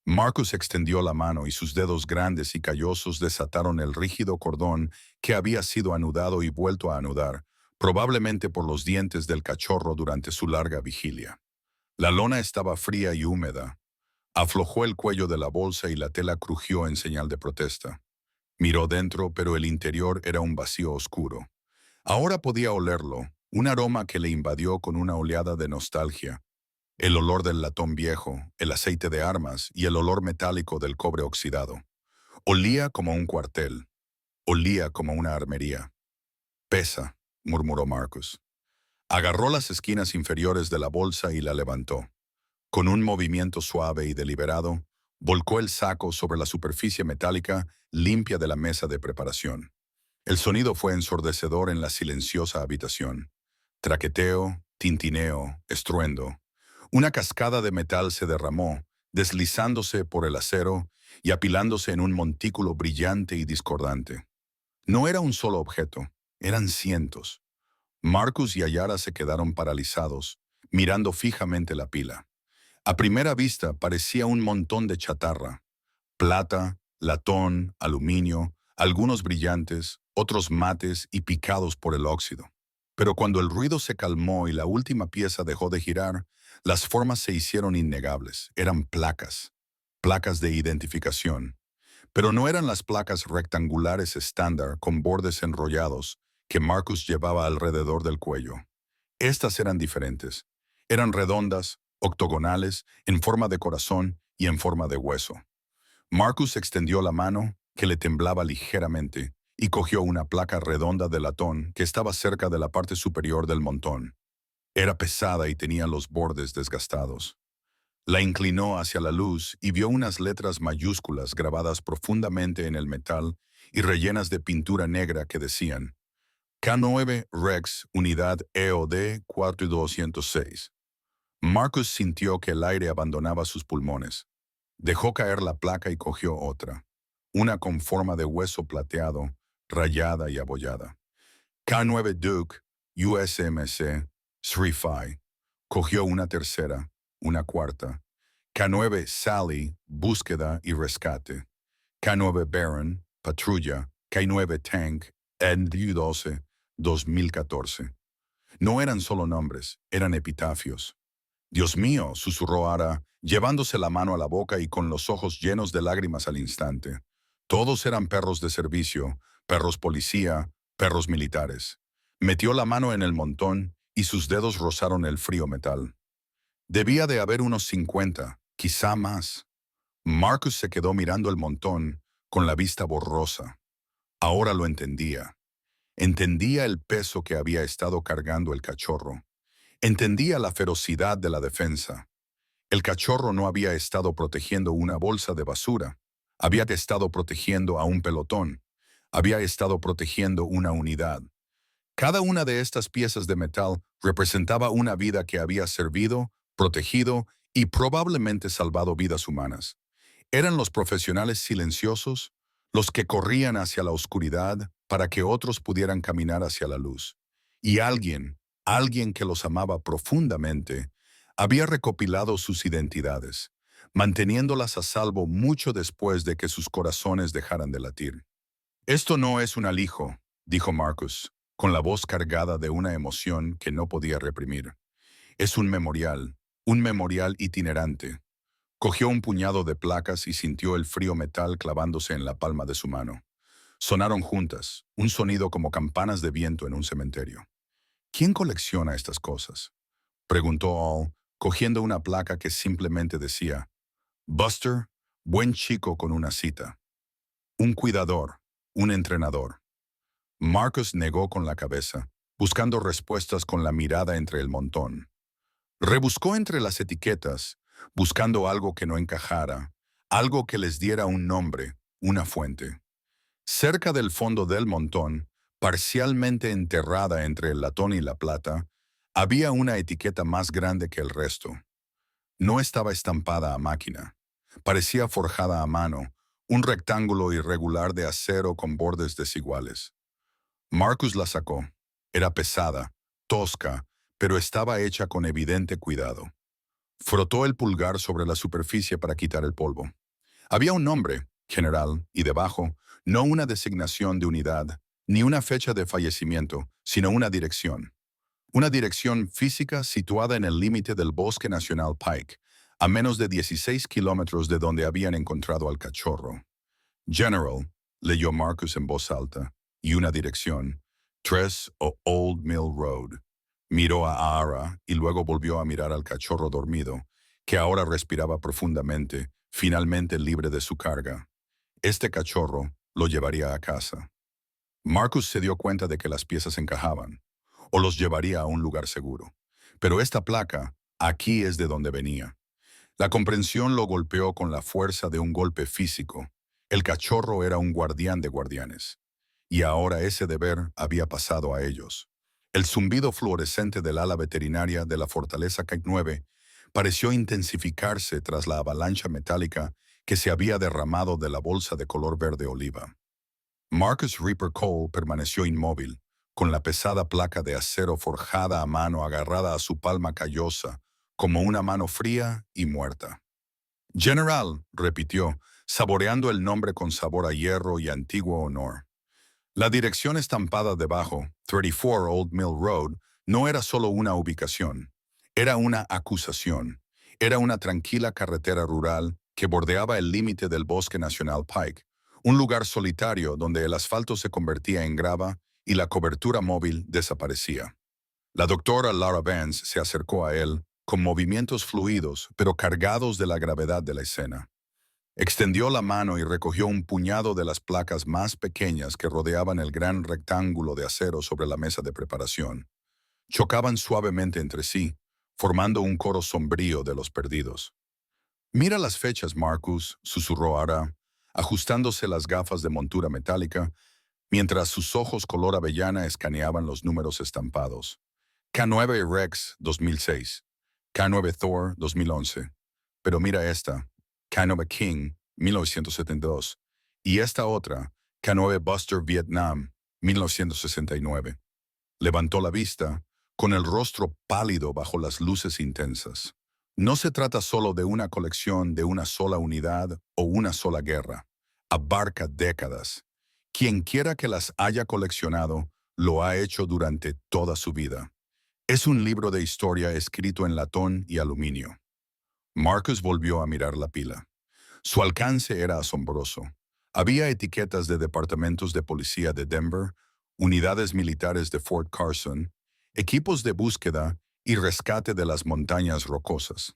Marcus extendió la mano y sus dedos grandes y callosos desataron el rígido cordón que había sido anudado y vuelto a anudar, probablemente por los dientes del cachorro durante su larga vigilia. La lona estaba fría y húmeda. Aflojó el cuello de la bolsa y la tela crujió en señal de protesta. Miró dentro, pero el interior era un vacío oscuro. Ahora podía olerlo, un aroma que le invadió con una oleada de nostalgia. El olor del latón viejo, el aceite de armas y el olor metálico del cobre oxidado. Olía como un cuartel. Olía como una armería. «Pesa», murmuró Marcus. Agarró las esquinas inferiores de la bolsa y la levantó. Con un movimiento suave y deliberado, volcó el saco sobre la superficie metálica limpia de la mesa de preparación. El sonido fue ensordecedor en la silenciosa habitación. Traqueteo, tintineo, estruendo. Una cascada de metal se derramó, deslizándose por el acero y apilándose en un montículo brillante y discordante. No era un solo objeto, eran cientos. Marcus y Ayara se quedaron paralizados, mirando fijamente la pila. A primera vista parecía un montón de chatarra. Plata, latón, aluminio, algunos brillantes, otros mates y picados por el óxido. Pero cuando el ruido se calmó y la última pieza dejó de girar, las formas se hicieron innegables. Eran placas, placas de identificación. Pero no eran las placas rectangulares estándar con bordes enrollados que Marcus llevaba alrededor del cuello. Estas eran diferentes. Eran redondas, octogonales, en forma de corazón y en forma de hueso. Marcus extendió la mano, que le temblaba ligeramente, y cogió una placa redonda de latón que estaba cerca de la parte superior del montón. Era pesada y tenía los bordes desgastados. La inclinó hacia la luz y vio unas letras mayúsculas grabadas profundamente en el metal y rellenas de pintura negra que decían K9 Rex Unidad EOD 4206. Marcus sintió que el aire abandonaba sus pulmones. Dejó caer la placa y cogió otra, una con forma de hueso plateado, rayada y abollada. K9 Duke, USMC, Srify. Cogió una tercera, una cuarta. K9 Sally, búsqueda y rescate. K9 Baron, patrulla. K9 Tank, ND-12, 2014. No eran solo nombres, eran epitafios. «Dios mío», susurró Ara, llevándose la mano a la boca y con los ojos llenos de lágrimas al instante. Todos eran perros de servicio, perros policía, perros militares. Metió la mano en el montón y sus dedos rozaron el frío metal. Debía de haber unos 50, quizá más. Marcus se quedó mirando el montón, con la vista borrosa. Ahora lo entendía. Entendía el peso que había estado cargando el cachorro. Entendía la ferocidad de la defensa. El cachorro no había estado protegiendo una bolsa de basura. Había estado protegiendo a un pelotón. Había estado protegiendo una unidad. Cada una de estas piezas de metal representaba una vida que había servido, protegido y probablemente salvado vidas humanas. Eran los profesionales silenciosos, los que corrían hacia la oscuridad para que otros pudieran caminar hacia la luz. Y alguien que los amaba profundamente, había recopilado sus identidades, manteniéndolas a salvo mucho después de que sus corazones dejaran de latir. Esto no es un alijo, dijo Marcus, con la voz cargada de una emoción que no podía reprimir. Es un memorial itinerante. Cogió un puñado de placas y sintió el frío metal clavándose en la palma de su mano. Sonaron juntas, un sonido como campanas de viento en un cementerio. ¿Quién colecciona estas cosas?, preguntó All, cogiendo una placa que simplemente decía, Buster, buen chico con una cita. Un cuidador, un entrenador. Marcus negó con la cabeza, buscando respuestas con la mirada entre el montón. Rebuscó entre las etiquetas, buscando algo que no encajara, algo que les diera un nombre, una fuente. Cerca del fondo del montón, parcialmente enterrada entre el latón y la plata, había una etiqueta más grande que el resto. No estaba estampada a máquina. Parecía forjada a mano, un rectángulo irregular de acero con bordes desiguales. Marcus la sacó. Era pesada, tosca, pero estaba hecha con evidente cuidado. Frotó el pulgar sobre la superficie para quitar el polvo. Había un nombre, general, y debajo, no una designación de unidad, ni una fecha de fallecimiento, sino una dirección. Una dirección física situada en el límite del Bosque Nacional Pike, a menos de 16 kilómetros de donde habían encontrado al cachorro. General, leyó Marcus en voz alta, y una dirección, 3 o Old Mill Road. Miró a Ara y luego volvió a mirar al cachorro dormido, que ahora respiraba profundamente, finalmente libre de su carga. Este cachorro lo llevaría a casa. Marcus se dio cuenta de que las piezas encajaban, o los llevaría a un lugar seguro. Pero esta placa, aquí es de donde venía. La comprensión lo golpeó con la fuerza de un golpe físico. El cachorro era un guardián de guardianes. Y ahora ese deber había pasado a ellos. El zumbido fluorescente del ala veterinaria de la fortaleza Kite 9 pareció intensificarse tras la avalancha metálica que se había derramado de la bolsa de color verde oliva. Marcus Reaper Cole permaneció inmóvil, con la pesada placa de acero forjada a mano agarrada a su palma callosa, como una mano fría y muerta. General, repitió, saboreando el nombre con sabor a hierro y antiguo honor. La dirección estampada debajo, 34 Old Mill Road, no era solo una ubicación, era una acusación. Era una tranquila carretera rural que bordeaba el límite del Bosque Nacional Pike, un lugar solitario donde el asfalto se convertía en grava y la cobertura móvil desaparecía. La doctora Lara Vance se acercó a él, con movimientos fluidos, pero cargados de la gravedad de la escena. Extendió la mano y recogió un puñado de las placas más pequeñas que rodeaban el gran rectángulo de acero sobre la mesa de preparación. Chocaban suavemente entre sí, formando un coro sombrío de los perdidos. «Mira las fechas, Marcus», susurró Ara, ajustándose las gafas de montura metálica, mientras sus ojos color avellana escaneaban los números estampados. K9 Rex 2006, K9 Thor 2011. Pero mira esta, K9 King 1972, y esta otra, K9 Buster Vietnam 1969. Levantó la vista, con el rostro pálido bajo las luces intensas. No se trata solo de una colección de una sola unidad o una sola guerra. Abarca décadas. Quien quiera que las haya coleccionado, lo ha hecho durante toda su vida. Es un libro de historia escrito en latón y aluminio. Marcus volvió a mirar la pila. Su alcance era asombroso. Había etiquetas de departamentos de policía de Denver, unidades militares de Fort Carson, equipos de búsqueda y rescate de las montañas rocosas.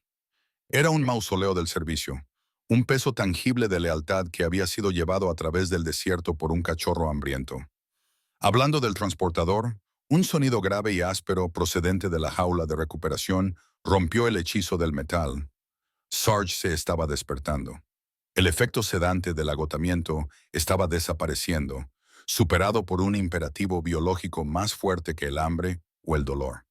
Era un mausoleo del servicio, un peso tangible de lealtad que había sido llevado a través del desierto por un cachorro hambriento. Hablando del transportador, un sonido grave y áspero procedente de la jaula de recuperación rompió el hechizo del metal. Sarge se estaba despertando. El efecto sedante del agotamiento estaba desapareciendo, superado por un imperativo biológico más fuerte que el hambre o el dolor.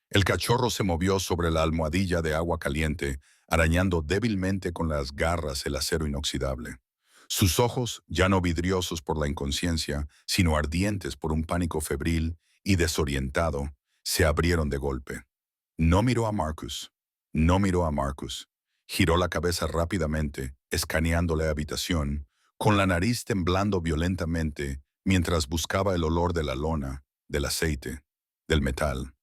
El cachorro se movió sobre la almohadilla de agua caliente, arañando débilmente con las garras el acero inoxidable. Sus ojos, ya no vidriosos por la inconsciencia, sino ardientes por un pánico febril y desorientado, se abrieron de golpe. No miró a Marcus. No miró a Marcus. Giró la cabeza rápidamente, escaneando la habitación, con la nariz temblando violentamente mientras buscaba el olor de la lona, del aceite, del metal.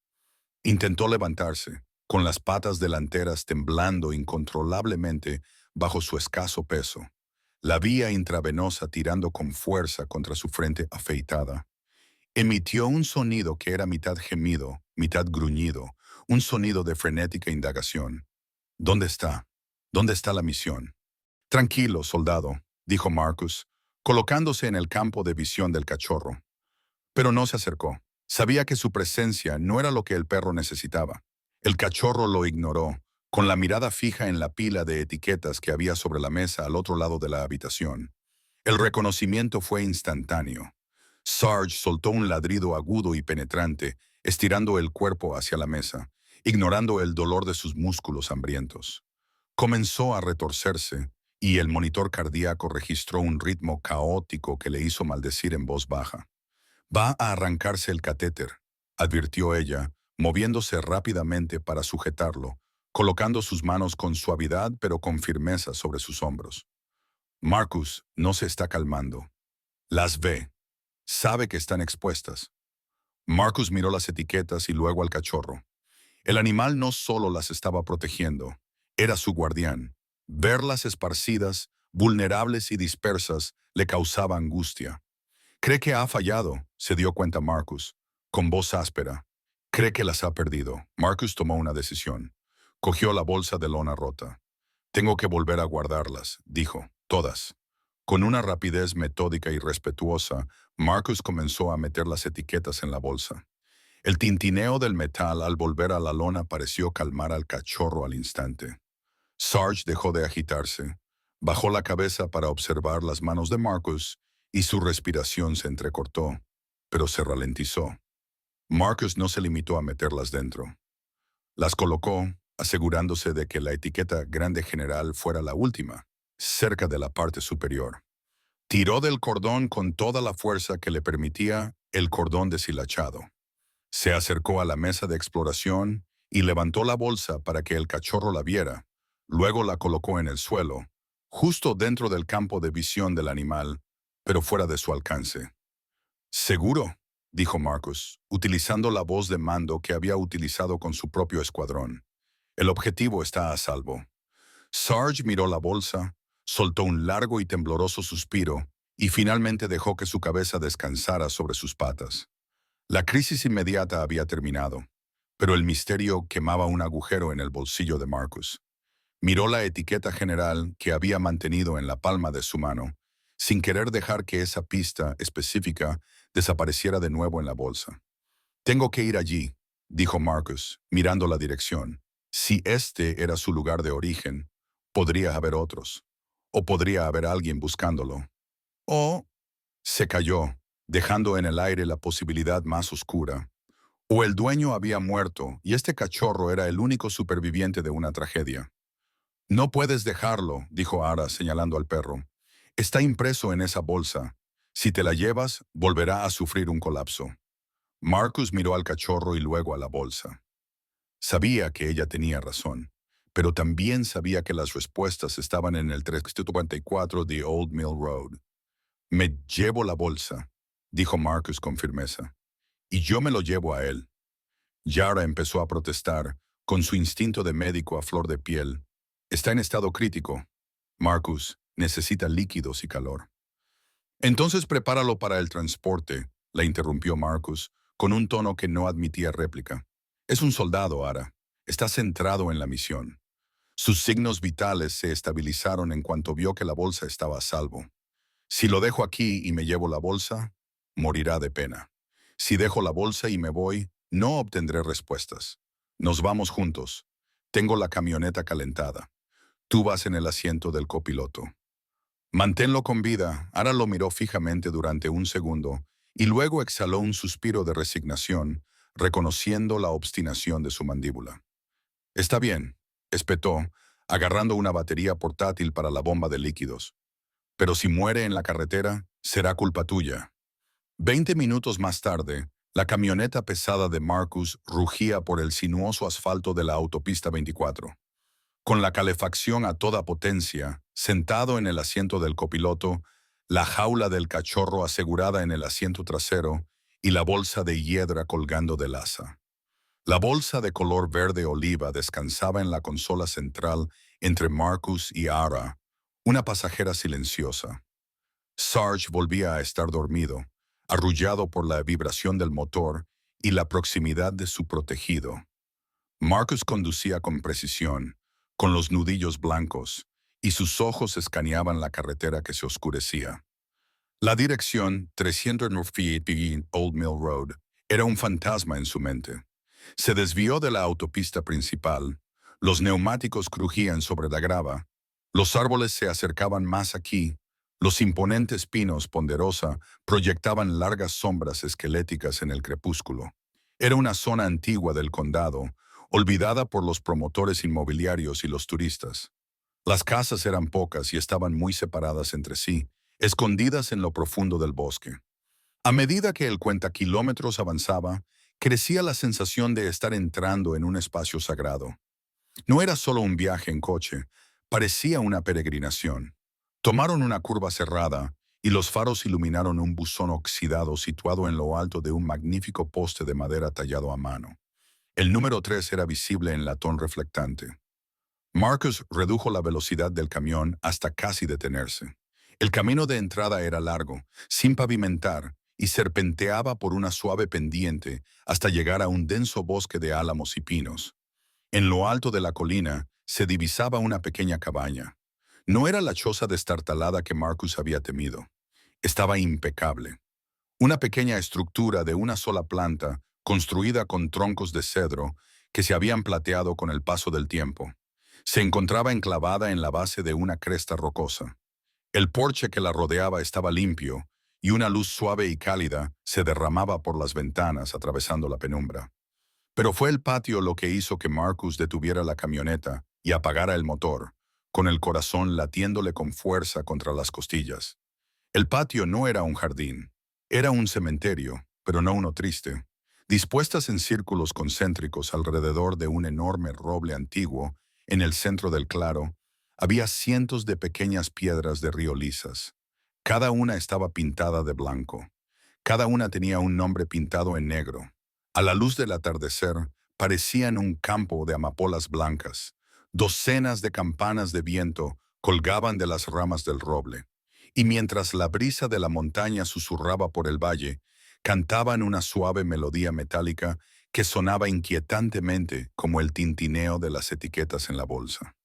Intentó levantarse, con las patas delanteras temblando incontrolablemente bajo su escaso peso, la vía intravenosa tirando con fuerza contra su frente afeitada. Emitió un sonido que era mitad gemido, mitad gruñido, un sonido de frenética indagación. ¿Dónde está? ¿Dónde está la misión? Tranquilo, soldado, dijo Marcus, colocándose en el campo de visión del cachorro. Pero no se acercó. Sabía que su presencia no era lo que el perro necesitaba. El cachorro lo ignoró, con la mirada fija en la pila de etiquetas que había sobre la mesa al otro lado de la habitación. El reconocimiento fue instantáneo. Sarge soltó un ladrido agudo y penetrante, estirando el cuerpo hacia la mesa, ignorando el dolor de sus músculos hambrientos. Comenzó a retorcerse, y el monitor cardíaco registró un ritmo caótico que le hizo maldecir en voz baja. «Va a arrancarse el catéter», advirtió ella, moviéndose rápidamente para sujetarlo, colocando sus manos con suavidad pero con firmeza sobre sus hombros. Marcus no se está calmando. Las ve. Sabe que están expuestas. Marcus miró las etiquetas y luego al cachorro. El animal no solo las estaba protegiendo, era su guardián. Verlas esparcidas, vulnerables y dispersas, le causaba angustia. «Cree que ha fallado», se dio cuenta Marcus, con voz áspera. «Cree que las ha perdido». Marcus tomó una decisión. Cogió la bolsa de lona rota. «Tengo que volver a guardarlas», dijo, «todas». Con una rapidez metódica y respetuosa, Marcus comenzó a meter las etiquetas en la bolsa. El tintineo del metal al volver a la lona pareció calmar al cachorro al instante. Sarge dejó de agitarse, bajó la cabeza para observar las manos de Marcus y su respiración se entrecortó, pero se ralentizó. Marcus no se limitó a meterlas dentro. Las colocó, asegurándose de que la etiqueta Grande General fuera la última, cerca de la parte superior. Tiró del cordón con toda la fuerza que le permitía el cordón deshilachado. Se acercó a la mesa de exploración y levantó la bolsa para que el cachorro la viera. Luego la colocó en el suelo, justo dentro del campo de visión del animal, pero fuera de su alcance. «Seguro», dijo Marcus, utilizando la voz de mando que había utilizado con su propio escuadrón. «El objetivo está a salvo». Sarge miró la bolsa, soltó un largo y tembloroso suspiro y finalmente dejó que su cabeza descansara sobre sus patas. La crisis inmediata había terminado, pero el misterio quemaba un agujero en el bolsillo de Marcus. Miró la etiqueta general que había mantenido en la palma de su mano, sin querer dejar que esa pista específica desapareciera de nuevo en la bolsa. «Tengo que ir allí», dijo Marcus, mirando la dirección. Si este era su lugar de origen, podría haber otros, o podría haber alguien buscándolo. O se cayó, dejando en el aire la posibilidad más oscura. O el dueño había muerto y este cachorro era el único superviviente de una tragedia. «No puedes dejarlo», dijo Ara señalando al perro. «Está impreso en esa bolsa. Si te la llevas, volverá a sufrir un colapso». Marcus miró al cachorro y luego a la bolsa. Sabía que ella tenía razón, pero también sabía que las respuestas estaban en el 354 de Old Mill Road. «Me llevo la bolsa», dijo Marcus con firmeza. «Y yo me lo llevo a él». Yara empezó a protestar, con su instinto de médico a flor de piel. «Está en estado crítico. Marcus, necesita líquidos y calor». «Entonces prepáralo para el transporte», la interrumpió Marcus, con un tono que no admitía réplica. «Es un soldado, Ara. Está centrado en la misión. Sus signos vitales se estabilizaron en cuanto vio que la bolsa estaba a salvo. Si lo dejo aquí y me llevo la bolsa, morirá de pena. Si dejo la bolsa y me voy, no obtendré respuestas. Nos vamos juntos. Tengo la camioneta calentada. Tú vas en el asiento del copiloto. Manténlo con vida. Ara lo miró fijamente durante un segundo y luego exhaló un suspiro de resignación, reconociendo la obstinación de su mandíbula. Está bien, espetó, agarrando una batería portátil para la bomba de líquidos. Pero si muere en la carretera, será culpa tuya. 20 minutos más tarde, la camioneta pesada de Marcus rugía por el sinuoso asfalto de la autopista 24. Con la calefacción a toda potencia, sentado en el asiento del copiloto, la jaula del cachorro asegurada en el asiento trasero y la bolsa de hiedra colgando del asa. La bolsa de color verde oliva descansaba en la consola central entre Marcus y Ara, una pasajera silenciosa. Sarge volvía a estar dormido, arrullado por la vibración del motor y la proximidad de su protegido. Marcus conducía con precisión, con los nudillos blancos, y sus ojos escaneaban la carretera que se oscurecía. La dirección 300 Old Mill Road era un fantasma en su mente. Se desvió de la autopista principal, los neumáticos crujían sobre la grava, los árboles se acercaban más aquí, los imponentes pinos ponderosa proyectaban largas sombras esqueléticas en el crepúsculo. Era una zona antigua del condado, olvidada por los promotores inmobiliarios y los turistas. Las casas eran pocas y estaban muy separadas entre sí, escondidas en lo profundo del bosque. A medida que el cuentakilómetros avanzaba, crecía la sensación de estar entrando en un espacio sagrado. No era solo un viaje en coche, parecía una peregrinación. Tomaron una curva cerrada y los faros iluminaron un buzón oxidado situado en lo alto de un magnífico poste de madera tallado a mano. El número 3 era visible en latón reflectante. Marcus redujo la velocidad del camión hasta casi detenerse. El camino de entrada era largo, sin pavimentar, y serpenteaba por una suave pendiente hasta llegar a un denso bosque de álamos y pinos. En lo alto de la colina se divisaba una pequeña cabaña. No era la choza destartalada que Marcus había temido. Estaba impecable. Una pequeña estructura de una sola planta, construida con troncos de cedro que se habían plateado con el paso del tiempo. Se encontraba enclavada en la base de una cresta rocosa. El porche que la rodeaba estaba limpio, y una luz suave y cálida se derramaba por las ventanas atravesando la penumbra. Pero fue el patio lo que hizo que Marcus detuviera la camioneta y apagara el motor, con el corazón latiéndole con fuerza contra las costillas. El patio no era un jardín, era un cementerio, pero no uno triste. Dispuestas en círculos concéntricos alrededor de un enorme roble antiguo, en el centro del claro, había cientos de pequeñas piedras de río lisas. Cada una estaba pintada de blanco. Cada una tenía un nombre pintado en negro. A la luz del atardecer, parecían un campo de amapolas blancas. Docenas de campanas de viento colgaban de las ramas del roble, y mientras la brisa de la montaña susurraba por el valle, cantaban una suave melodía metálica que sonaba inquietantemente como el tintineo de las etiquetas en la bolsa.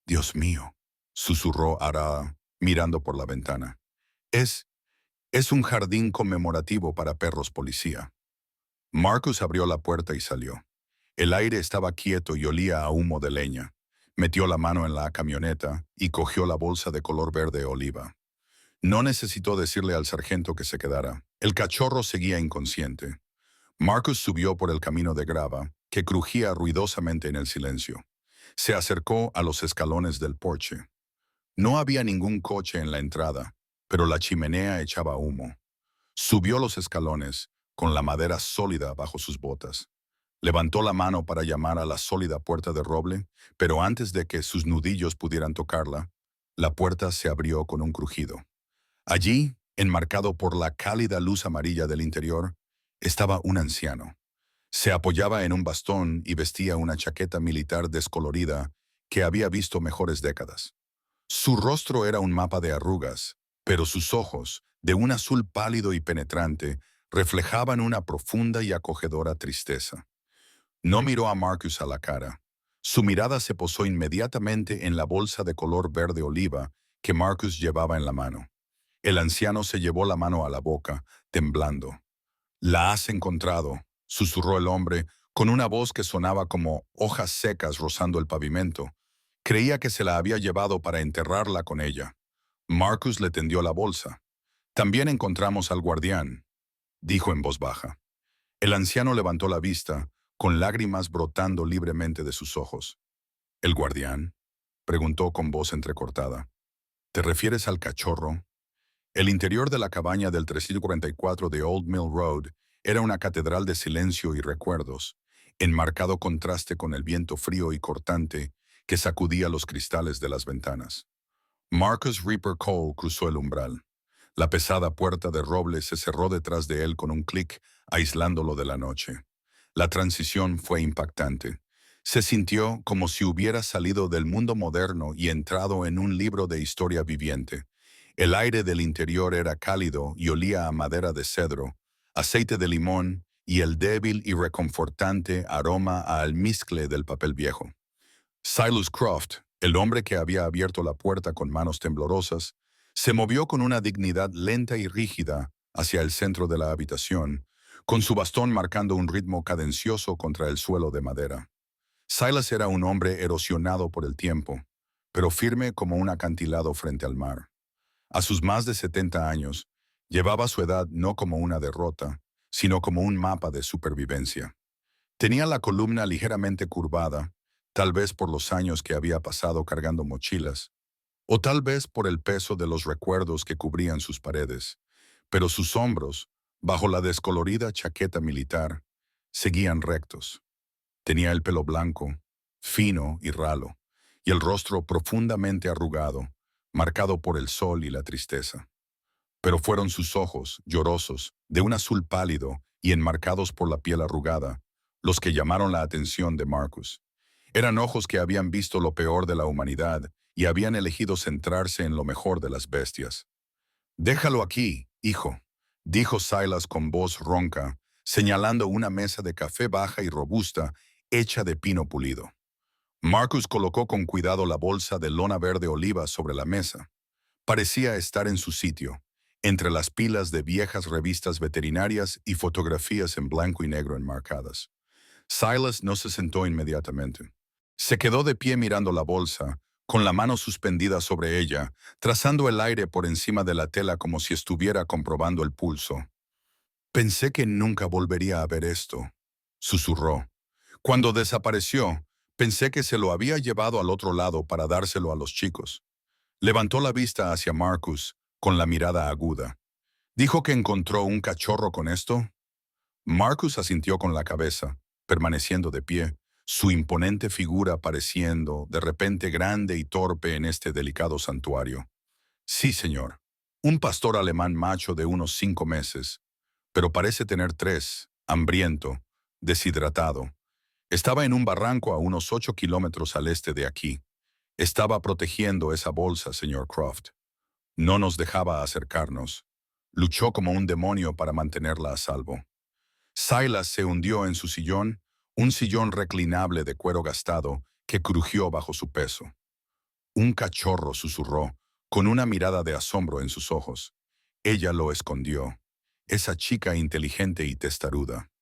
«Dios mío», susurró Ara, mirando por la ventana. Es es un jardín conmemorativo para perros policía». Marcus abrió la puerta y salió. El aire estaba quieto y olía a humo de leña. Metió la mano en la camioneta y cogió la bolsa de color verde oliva. No necesitó decirle al sargento que se quedara. El cachorro seguía inconsciente. Marcus subió por el camino de grava, que crujía ruidosamente en el silencio. Se acercó a los escalones del porche. No había ningún coche en la entrada, pero la chimenea echaba humo. Subió los escalones, con la madera sólida bajo sus botas. Levantó la mano para llamar a la sólida puerta de roble, pero antes de que sus nudillos pudieran tocarla, la puerta se abrió con un crujido. Allí, enmarcado por la cálida luz amarilla del interior, estaba un anciano. Se apoyaba en un bastón y vestía una chaqueta militar descolorida que había visto mejores décadas. Su rostro era un mapa de arrugas, pero sus ojos, de un azul pálido y penetrante, reflejaban una profunda y acogedora tristeza. No miró a Marcus a la cara. Su mirada se posó inmediatamente en la bolsa de color verde oliva que Marcus llevaba en la mano. El anciano se llevó la mano a la boca, temblando. «La has encontrado», susurró el hombre, con una voz que sonaba como hojas secas rozando el pavimento. Creía que se la había llevado para enterrarla con ella. Marcus le tendió la bolsa. «También encontramos al guardián», dijo en voz baja. El anciano levantó la vista, con lágrimas brotando libremente de sus ojos. «¿El guardián?», preguntó con voz entrecortada. «¿Te refieres al cachorro?». El interior de la cabaña del 344 de Old Mill Road era una catedral de silencio y recuerdos, en marcado contraste con el viento frío y cortante que sacudía los cristales de las ventanas. Marcus Reaper Cole cruzó el umbral. La pesada puerta de roble se cerró detrás de él con un clic, aislándolo de la noche. La transición fue impactante. Se sintió como si hubiera salido del mundo moderno y entrado en un libro de historia viviente. El aire del interior era cálido y olía a madera de cedro, aceite de limón y el débil y reconfortante aroma a almizcle del papel viejo. Silas Croft, el hombre que había abierto la puerta con manos temblorosas, se movió con una dignidad lenta y rígida hacia el centro de la habitación, con su bastón marcando un ritmo cadencioso contra el suelo de madera. Silas era un hombre erosionado por el tiempo, pero firme como un acantilado frente al mar. A sus más de 70 años, llevaba su edad no como una derrota, sino como un mapa de supervivencia. Tenía la columna ligeramente curvada, tal vez por los años que había pasado cargando mochilas, o tal vez por el peso de los recuerdos que cubrían sus paredes, pero sus hombros, bajo la descolorida chaqueta militar, seguían rectos. Tenía el pelo blanco, fino y ralo, y el rostro profundamente arrugado, marcado por el sol y la tristeza. Pero fueron sus ojos, llorosos, de un azul pálido y enmarcados por la piel arrugada, los que llamaron la atención de Marcus. Eran ojos que habían visto lo peor de la humanidad y habían elegido centrarse en lo mejor de las bestias. «Déjalo aquí, hijo», dijo Silas con voz ronca, señalando una mesa de café baja y robusta, hecha de pino pulido. Marcus colocó con cuidado la bolsa de lona verde oliva sobre la mesa. Parecía estar en su sitio, entre las pilas de viejas revistas veterinarias y fotografías en blanco y negro enmarcadas. Silas no se sentó inmediatamente. Se quedó de pie mirando la bolsa, con la mano suspendida sobre ella, trazando el aire por encima de la tela como si estuviera comprobando el pulso. «Pensé que nunca volvería a ver esto», susurró. «Cuando desapareció, pensé que se lo había llevado al otro lado para dárselo a los chicos». Levantó la vista hacia Marcus, con la mirada aguda. «¿Dijo que encontró un cachorro con esto?». Marcus asintió con la cabeza, permaneciendo de pie, su imponente figura pareciendo, de repente, grande y torpe en este delicado santuario. «Sí, señor. Un pastor alemán macho de unos 5 meses, pero parece tener 3, hambriento, deshidratado. Estaba en un barranco a unos 8 kilómetros al este de aquí. Estaba protegiendo esa bolsa, señor Croft. No nos dejaba acercarnos. Luchó como un demonio para mantenerla a salvo». Silas se hundió en su sillón, un sillón reclinable de cuero gastado que crujió bajo su peso. «Un cachorro», susurró, con una mirada de asombro en sus ojos. Ella lo escondió. Esa chica inteligente y testaruda.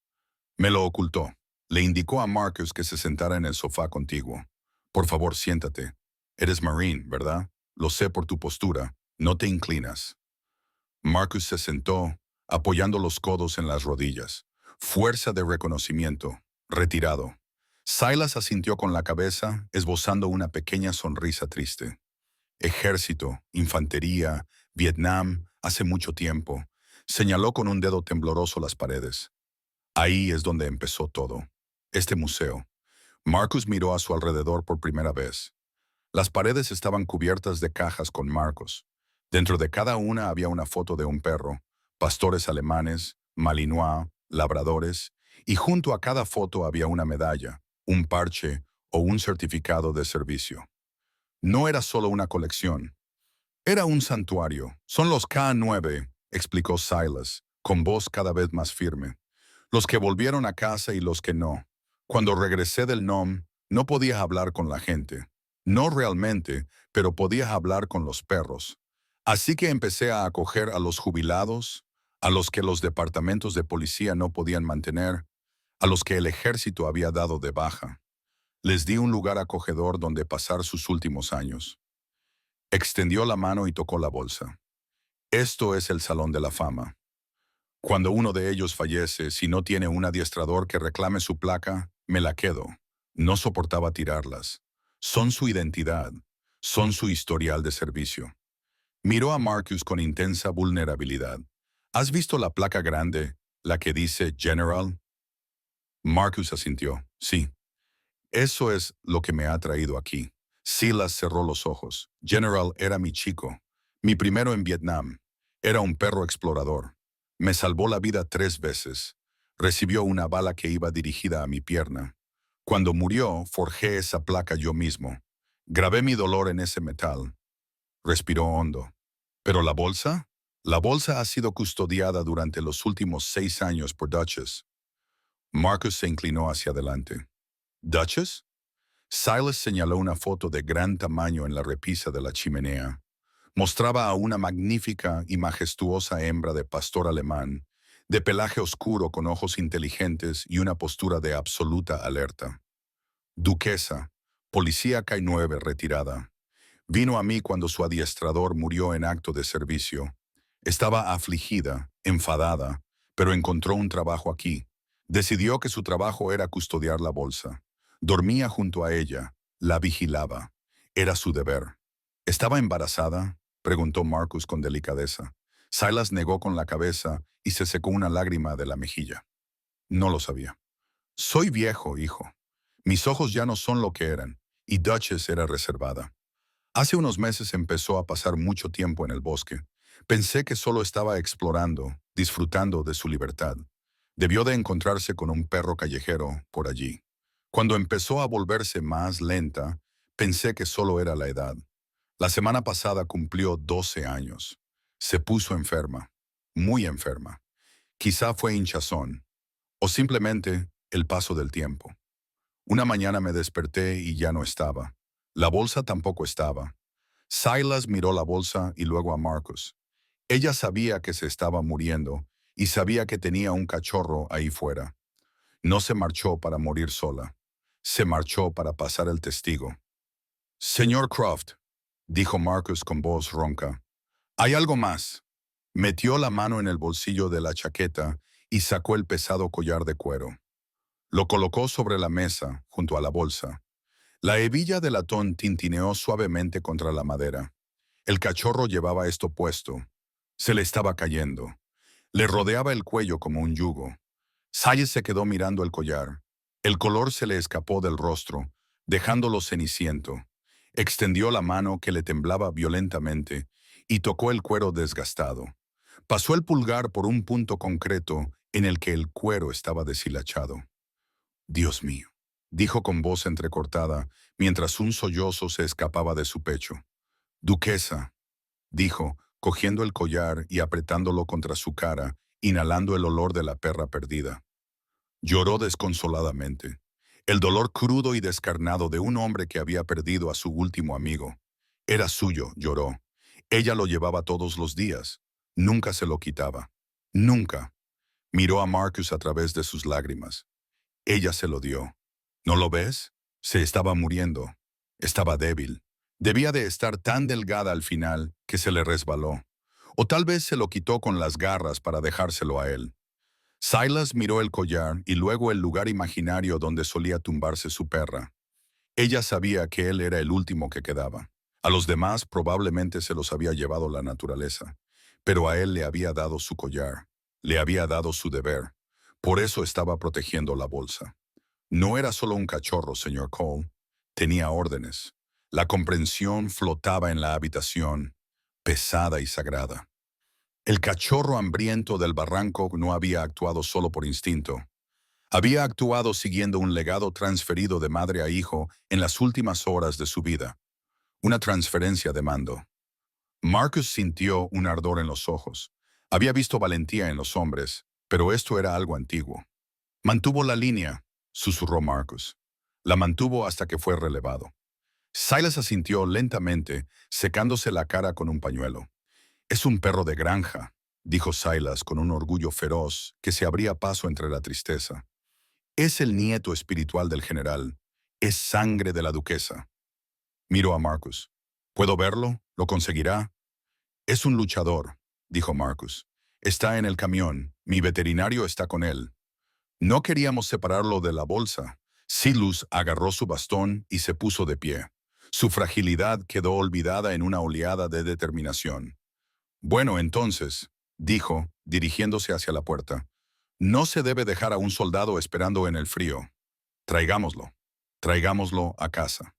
«Me lo ocultó». Le indicó a Marcus que se sentara en el sofá contiguo. «Por favor, siéntate. Eres Marine, ¿verdad? Lo sé por tu postura. No te inclinas». Marcus se sentó, apoyando los codos en las rodillas. Fuerza de reconocimiento. Retirado. Silas asintió con la cabeza, esbozando una pequeña sonrisa triste. «Ejército, infantería, Vietnam, hace mucho tiempo». Señaló con un dedo tembloroso las paredes. «Ahí es donde empezó todo. Este museo». Marcus miró a su alrededor por primera vez. Las paredes estaban cubiertas de cajas con marcos. Dentro de cada una había una foto de un perro, pastores alemanes, malinois, labradores, y junto a cada foto había una medalla, un parche o un certificado de servicio. No era solo una colección. Era un santuario. «Son los K9», explicó Silas, con voz cada vez más firme. «Los que volvieron a casa y los que no. Cuando regresé del NOM, No podías hablar con la gente. No realmente, pero podías hablar con los perros. Así que empecé a acoger a los jubilados, a los que los departamentos de policía no podían mantener, a los que el ejército había dado de baja. Les di un lugar acogedor donde pasar sus últimos años. Extendió la mano y tocó la bolsa. Esto es el Salón de la Fama. Cuando uno de ellos fallece, si no tiene un adiestrador que reclame su placa, me la quedo. No soportaba tirarlas. Son su identidad. Son su historial de servicio. Miró a Marcus con intensa vulnerabilidad. ¿Has visto la placa grande, la que dice General? Marcus asintió. Sí. Eso es lo que me ha traído aquí. Silas cerró los ojos. General era mi chico. Mi primero en Vietnam. Era un perro explorador. Me salvó la vida 3 veces. Recibió una bala que iba dirigida a mi pierna. Cuando murió, forjé esa placa yo mismo. Grabé mi dolor en ese metal. Respiró hondo. ¿Pero la bolsa? La bolsa ha sido custodiada durante los últimos 6 años por Duchess. Marcus se inclinó hacia adelante. ¿Duchess? Silas señaló una foto de gran tamaño en la repisa de la chimenea. Mostraba a una magnífica y majestuosa hembra de pastor alemán, de pelaje oscuro con ojos inteligentes y una postura de absoluta alerta. Duquesa, policíaca y 9 retirada. Vino a mí cuando su adiestrador murió en acto de servicio. Estaba afligida, enfadada, pero encontró un trabajo aquí. Decidió que su trabajo era custodiar la bolsa. Dormía junto a ella, la vigilaba. Era su deber. ¿Estaba embarazada?, preguntó Marcus con delicadeza. Silas negó con la cabeza y se secó una lágrima de la mejilla. No lo sabía. Soy viejo, hijo. Mis ojos ya no son lo que eran, y Duchess era reservada. Hace unos meses empezó a pasar mucho tiempo en el bosque. Pensé que solo estaba explorando, disfrutando de su libertad. Debió de encontrarse con un perro callejero por allí. Cuando empezó a volverse más lenta, pensé que solo era la edad. La semana pasada cumplió 12 años. Se puso enferma, muy enferma. Quizá fue hinchazón, o simplemente el paso del tiempo. Una mañana me desperté y ya no estaba. La bolsa tampoco estaba. Silas miró la bolsa y luego a Marcus. Ella sabía que se estaba muriendo y sabía que tenía un cachorro ahí fuera. No se marchó para morir sola. Se marchó para pasar el testigo. Señor Croft, dijo Marcus con voz ronca, hay algo más. Metió la mano en el bolsillo de la chaqueta y sacó el pesado collar de cuero. Lo colocó sobre la mesa, junto a la bolsa. La hebilla de latón tintineó suavemente contra la madera. El cachorro llevaba esto puesto. Se le estaba cayendo. Le rodeaba el cuello como un yugo. Sayes se quedó mirando el collar. El color se le escapó del rostro, dejándolo ceniciento. Extendió la mano que le temblaba violentamente y tocó el cuero desgastado. Pasó el pulgar por un punto concreto en el que el cuero estaba deshilachado. Dios mío, dijo con voz entrecortada, mientras un sollozo se escapaba de su pecho. Duquesa, dijo, cogiendo el collar y apretándolo contra su cara, inhalando el olor de la perra perdida. Lloró desconsoladamente. El dolor crudo y descarnado de un hombre que había perdido a su último amigo. Era suyo, lloró. Ella lo llevaba todos los días. Nunca se lo quitaba. Nunca. Miró a Marcus a través de sus lágrimas. Ella se lo dio. ¿No lo ves? Se estaba muriendo. Estaba débil. Debía de estar tan delgada al final que se le resbaló. O tal vez se lo quitó con las garras para dejárselo a él. Silas miró el collar y luego el lugar imaginario donde solía tumbarse su perra. Ella sabía que él era el último que quedaba. A los demás probablemente se los había llevado la naturaleza, pero a él le había dado su collar, le había dado su deber. Por eso estaba protegiendo la bolsa. No era solo un cachorro, señor Cole. Tenía órdenes. La comprensión flotaba en la habitación, pesada y sagrada. El cachorro hambriento del barranco no había actuado solo por instinto. Había actuado siguiendo un legado transferido de madre a hijo en las últimas horas de su vida. Una transferencia de mando. Marcus sintió un ardor en los ojos. Había visto valentía en los hombres, pero esto era algo antiguo. Mantuvo la línea, susurró Marcus. La mantuvo hasta que fue relevado. Silas asintió lentamente, secándose la cara con un pañuelo. «Es un perro de granja», dijo Silas con un orgullo feroz que se abría paso entre la tristeza. «Es el nieto espiritual del general. Es sangre de la duquesa». Miró a Marcus. «¿Puedo verlo? ¿Lo conseguirá?» «Es un luchador», dijo Marcus. «Está en el camión. Mi veterinario está con él». No queríamos separarlo de la bolsa. Silas agarró su bastón y se puso de pie. Su fragilidad quedó olvidada en una oleada de determinación. «Bueno, entonces», dijo, dirigiéndose hacia la puerta, «no se debe dejar a un soldado esperando en el frío. Traigámoslo. Traigámoslo a casa».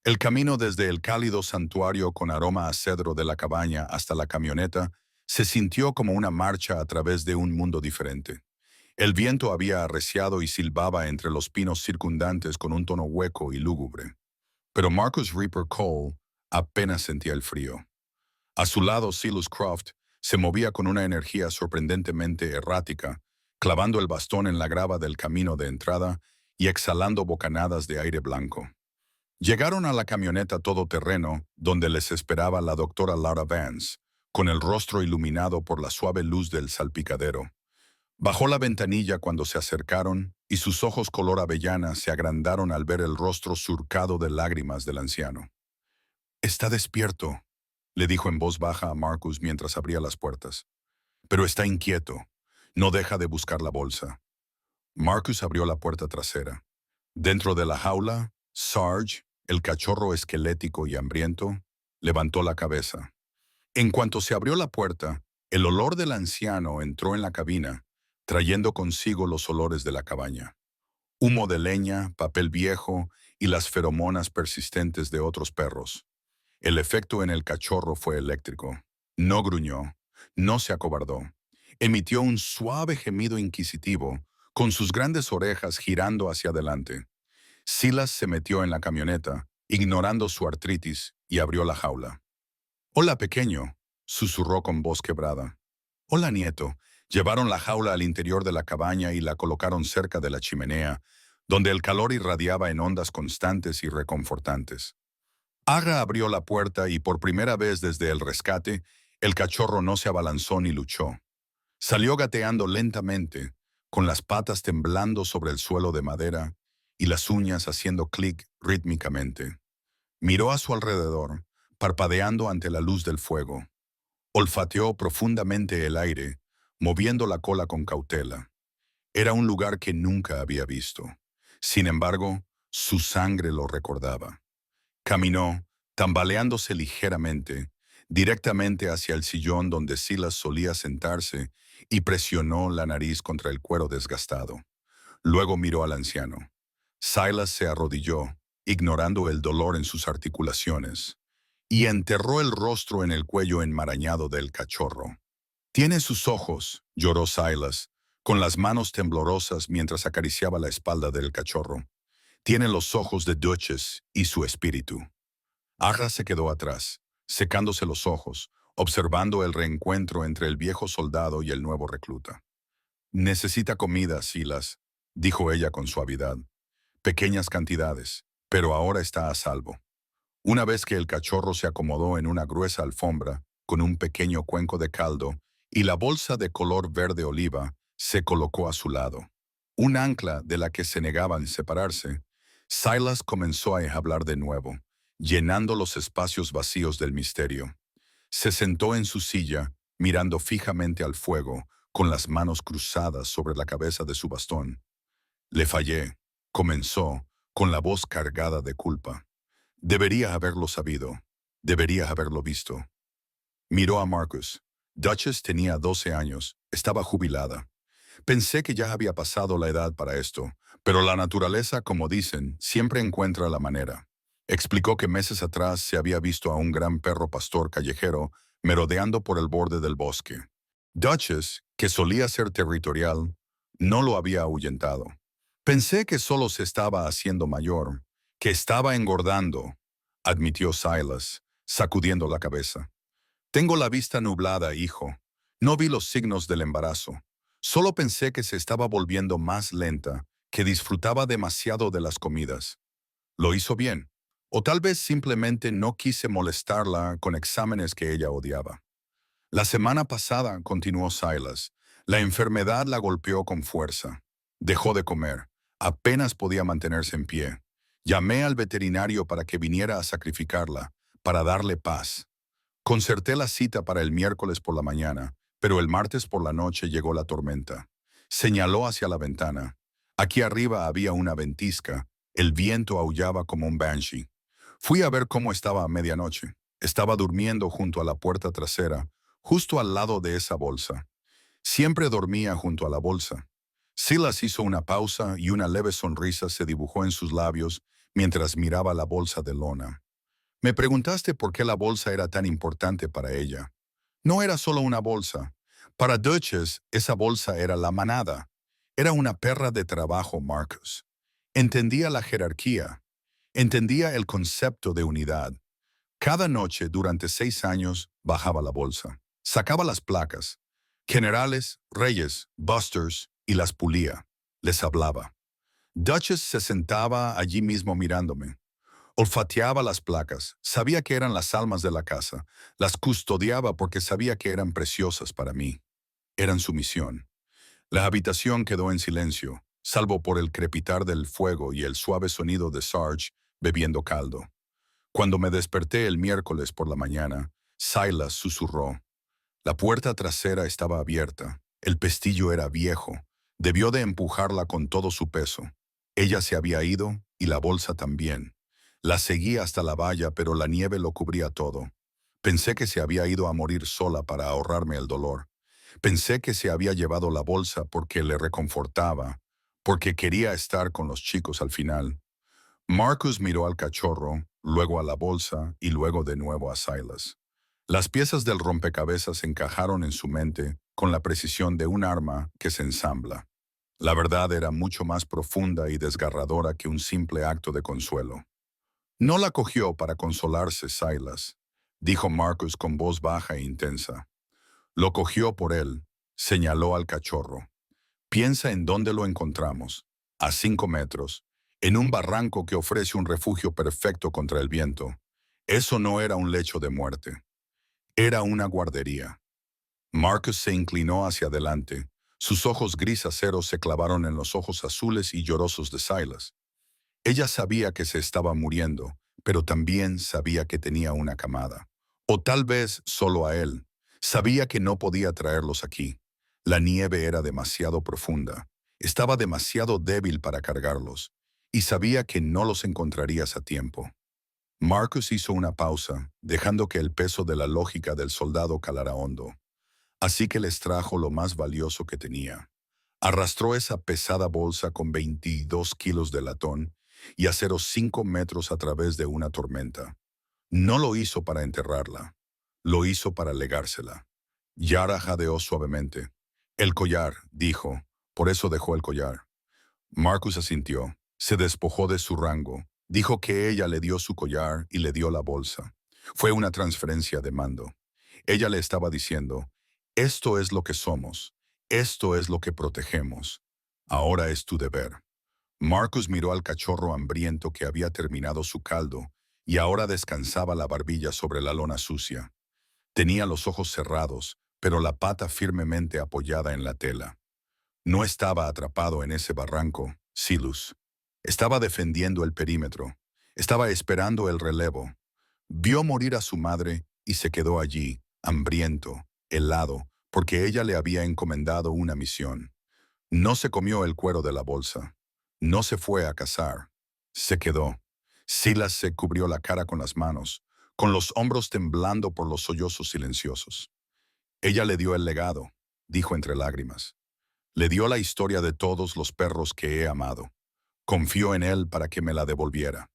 El camino desde el cálido santuario con aroma a cedro de la cabaña hasta la camioneta se sintió como una marcha a través de un mundo diferente. El viento había arreciado y silbaba entre los pinos circundantes con un tono hueco y lúgubre. Pero Marcus Reaper Cole apenas sentía el frío. A su lado, Silas Croft se movía con una energía sorprendentemente errática, clavando el bastón en la grava del camino de entrada y exhalando bocanadas de aire blanco. Llegaron a la camioneta todoterreno, donde les esperaba la doctora Laura Vance, con el rostro iluminado por la suave luz del salpicadero. Bajó la ventanilla cuando se acercaron y sus ojos color avellana se agrandaron al ver el rostro surcado de lágrimas del anciano. «Está despierto», le dijo en voz baja a Marcus mientras abría las puertas. «Pero está inquieto. No deja de buscar la bolsa». Marcus abrió la puerta trasera. Dentro de la jaula, Sarge, el cachorro esquelético y hambriento, levantó la cabeza. En cuanto se abrió la puerta, el olor del anciano entró en la cabina, trayendo consigo los olores de la cabaña. Humo de leña, papel viejo y las feromonas persistentes de otros perros. El efecto en el cachorro fue eléctrico. No gruñó, no se acobardó. Emitió un suave gemido inquisitivo, con sus grandes orejas girando hacia adelante. Silas se metió en la camioneta, ignorando su artritis, y abrió la jaula. «Hola, pequeño», susurró con voz quebrada. «Hola, nieto». Llevaron la jaula al interior de la cabaña y la colocaron cerca de la chimenea, donde el calor irradiaba en ondas constantes y reconfortantes. Agra abrió la puerta y por primera vez desde el rescate, el cachorro no se abalanzó ni luchó. Salió gateando lentamente, con las patas temblando sobre el suelo de madera y las uñas haciendo clic rítmicamente. Miró a su alrededor, parpadeando ante la luz del fuego. Olfateó profundamente el aire, moviendo la cola con cautela. Era un lugar que nunca había visto. Sin embargo, su sangre lo recordaba. Caminó, tambaleándose ligeramente, directamente hacia el sillón donde Silas solía sentarse y presionó la nariz contra el cuero desgastado. Luego miró al anciano. Silas se arrodilló, ignorando el dolor en sus articulaciones, y enterró el rostro en el cuello enmarañado del cachorro. «Tiene sus ojos», lloró Silas, con las manos temblorosas mientras acariciaba la espalda del cachorro. «Tiene los ojos de Duchess y su espíritu». Agra se quedó atrás, secándose los ojos, observando el reencuentro entre el viejo soldado y el nuevo recluta. «Necesita comida, Silas», dijo ella con suavidad. «Pequeñas cantidades, pero ahora está a salvo». Una vez que el cachorro se acomodó en una gruesa alfombra, con un pequeño cuenco de caldo, y la bolsa de color verde oliva se colocó a su lado, un ancla de la que se negaban a separarse, Silas comenzó a hablar de nuevo, llenando los espacios vacíos del misterio. Se sentó en su silla, mirando fijamente al fuego, con las manos cruzadas sobre la cabeza de su bastón. «Le fallé», comenzó, con la voz cargada de culpa. «Debería haberlo sabido. Debería haberlo visto». Miró a Marcus. Duchess tenía 12 años. Estaba jubilada. «Pensé que ya había pasado la edad para esto, pero la naturaleza, como dicen, siempre encuentra la manera». Explicó que meses atrás se había visto a un gran perro pastor callejero merodeando por el borde del bosque. Duchess, que solía ser territorial, no lo había ahuyentado. «Pensé que solo se estaba haciendo mayor, que estaba engordando», admitió Silas, sacudiendo la cabeza. «Tengo la vista nublada, hijo. No vi los signos del embarazo. Solo pensé que se estaba volviendo más lenta, que disfrutaba demasiado de las comidas. Lo hizo bien. O tal vez simplemente no quise molestarla con exámenes que ella odiaba. La semana pasada, continuó Silas, la enfermedad la golpeó con fuerza. Dejó de comer. Apenas podía mantenerse en pie. Llamé al veterinario para que viniera a sacrificarla, para darle paz. Concerté la cita para el miércoles por la mañana, pero el martes por la noche llegó la tormenta. Señaló hacia la ventana. Aquí arriba había una ventisca. El viento aullaba como un banshee. Fui a ver cómo estaba a medianoche. Estaba durmiendo junto a la puerta trasera, justo al lado de esa bolsa. Siempre dormía junto a la bolsa. Silas hizo una pausa y una leve sonrisa se dibujó en sus labios mientras miraba la bolsa de lona. Me preguntaste por qué la bolsa era tan importante para ella. No era solo una bolsa. Para Duchess, esa bolsa era la manada. Era una perra de trabajo, Marcus. Entendía la jerarquía. Entendía el concepto de unidad. Cada noche, durante 6 años, bajaba la bolsa. Sacaba las placas. Generales, reyes, busters, y las pulía. Les hablaba. Duchess se sentaba allí mismo mirándome. Olfateaba las placas, sabía que eran las almas de la casa, las custodiaba porque sabía que eran preciosas para mí. Eran su misión. La habitación quedó en silencio, salvo por el crepitar del fuego y el suave sonido de Sarge bebiendo caldo. Cuando me desperté el miércoles por la mañana, Silas susurró. La puerta trasera estaba abierta. El pestillo era viejo. Debió de empujarla con todo su peso. Ella se había ido y la bolsa también. La seguí hasta la valla, pero la nieve lo cubría todo. Pensé que se había ido a morir sola para ahorrarme el dolor. Pensé que se había llevado la bolsa porque le reconfortaba, porque quería estar con los chicos al final. Marcus miró al cachorro, luego a la bolsa y luego de nuevo a Silas. Las piezas del rompecabezas encajaron en su mente con la precisión de un arma que se ensambla. La verdad era mucho más profunda y desgarradora que un simple acto de consuelo. No la cogió para consolarse, Silas, dijo Marcus con voz baja e intensa. Lo cogió por él, señaló al cachorro. Piensa en dónde lo encontramos, a 5 metros, en un barranco que ofrece un refugio perfecto contra el viento. Eso no era un lecho de muerte, era una guardería. Marcus se inclinó hacia adelante. Sus ojos gris aceros se clavaron en los ojos azules y llorosos de Silas. Ella sabía que se estaba muriendo, pero también sabía que tenía una camada. O tal vez solo a él. Sabía que no podía traerlos aquí. La nieve era demasiado profunda. Estaba demasiado débil para cargarlos. Y sabía que no los encontrarías a tiempo. Marcus hizo una pausa, dejando que el peso de la lógica del soldado calara hondo. Así que les trajo lo más valioso que tenía. Arrastró esa pesada bolsa con 22 kilos de latón y acero 5 metros a través de una tormenta. No lo hizo para enterrarla, lo hizo para legársela. Yara jadeó suavemente. El collar, dijo, por eso dejó el collar. Marcus asintió, se despojó de su rango, dijo que ella le dio su collar y le dio la bolsa. Fue una transferencia de mando. Ella le estaba diciendo, esto es lo que somos, esto es lo que protegemos. Ahora es tu deber. Marcus miró al cachorro hambriento que había terminado su caldo y ahora descansaba la barbilla sobre la lona sucia. Tenía los ojos cerrados, pero la pata firmemente apoyada en la tela. No estaba atrapado en ese barranco, Silus. Estaba defendiendo el perímetro. Estaba esperando el relevo. Vio morir a su madre y se quedó allí, hambriento, helado, porque ella le había encomendado una misión. No se comió el cuero de la bolsa. No se fue a cazar. Se quedó. Silas se cubrió la cara con las manos, con los hombros temblando por los sollozos silenciosos. Ella le dio el legado, dijo entre lágrimas. Le dio la historia de todos los perros que he amado. Confió en él para que me la devolviera.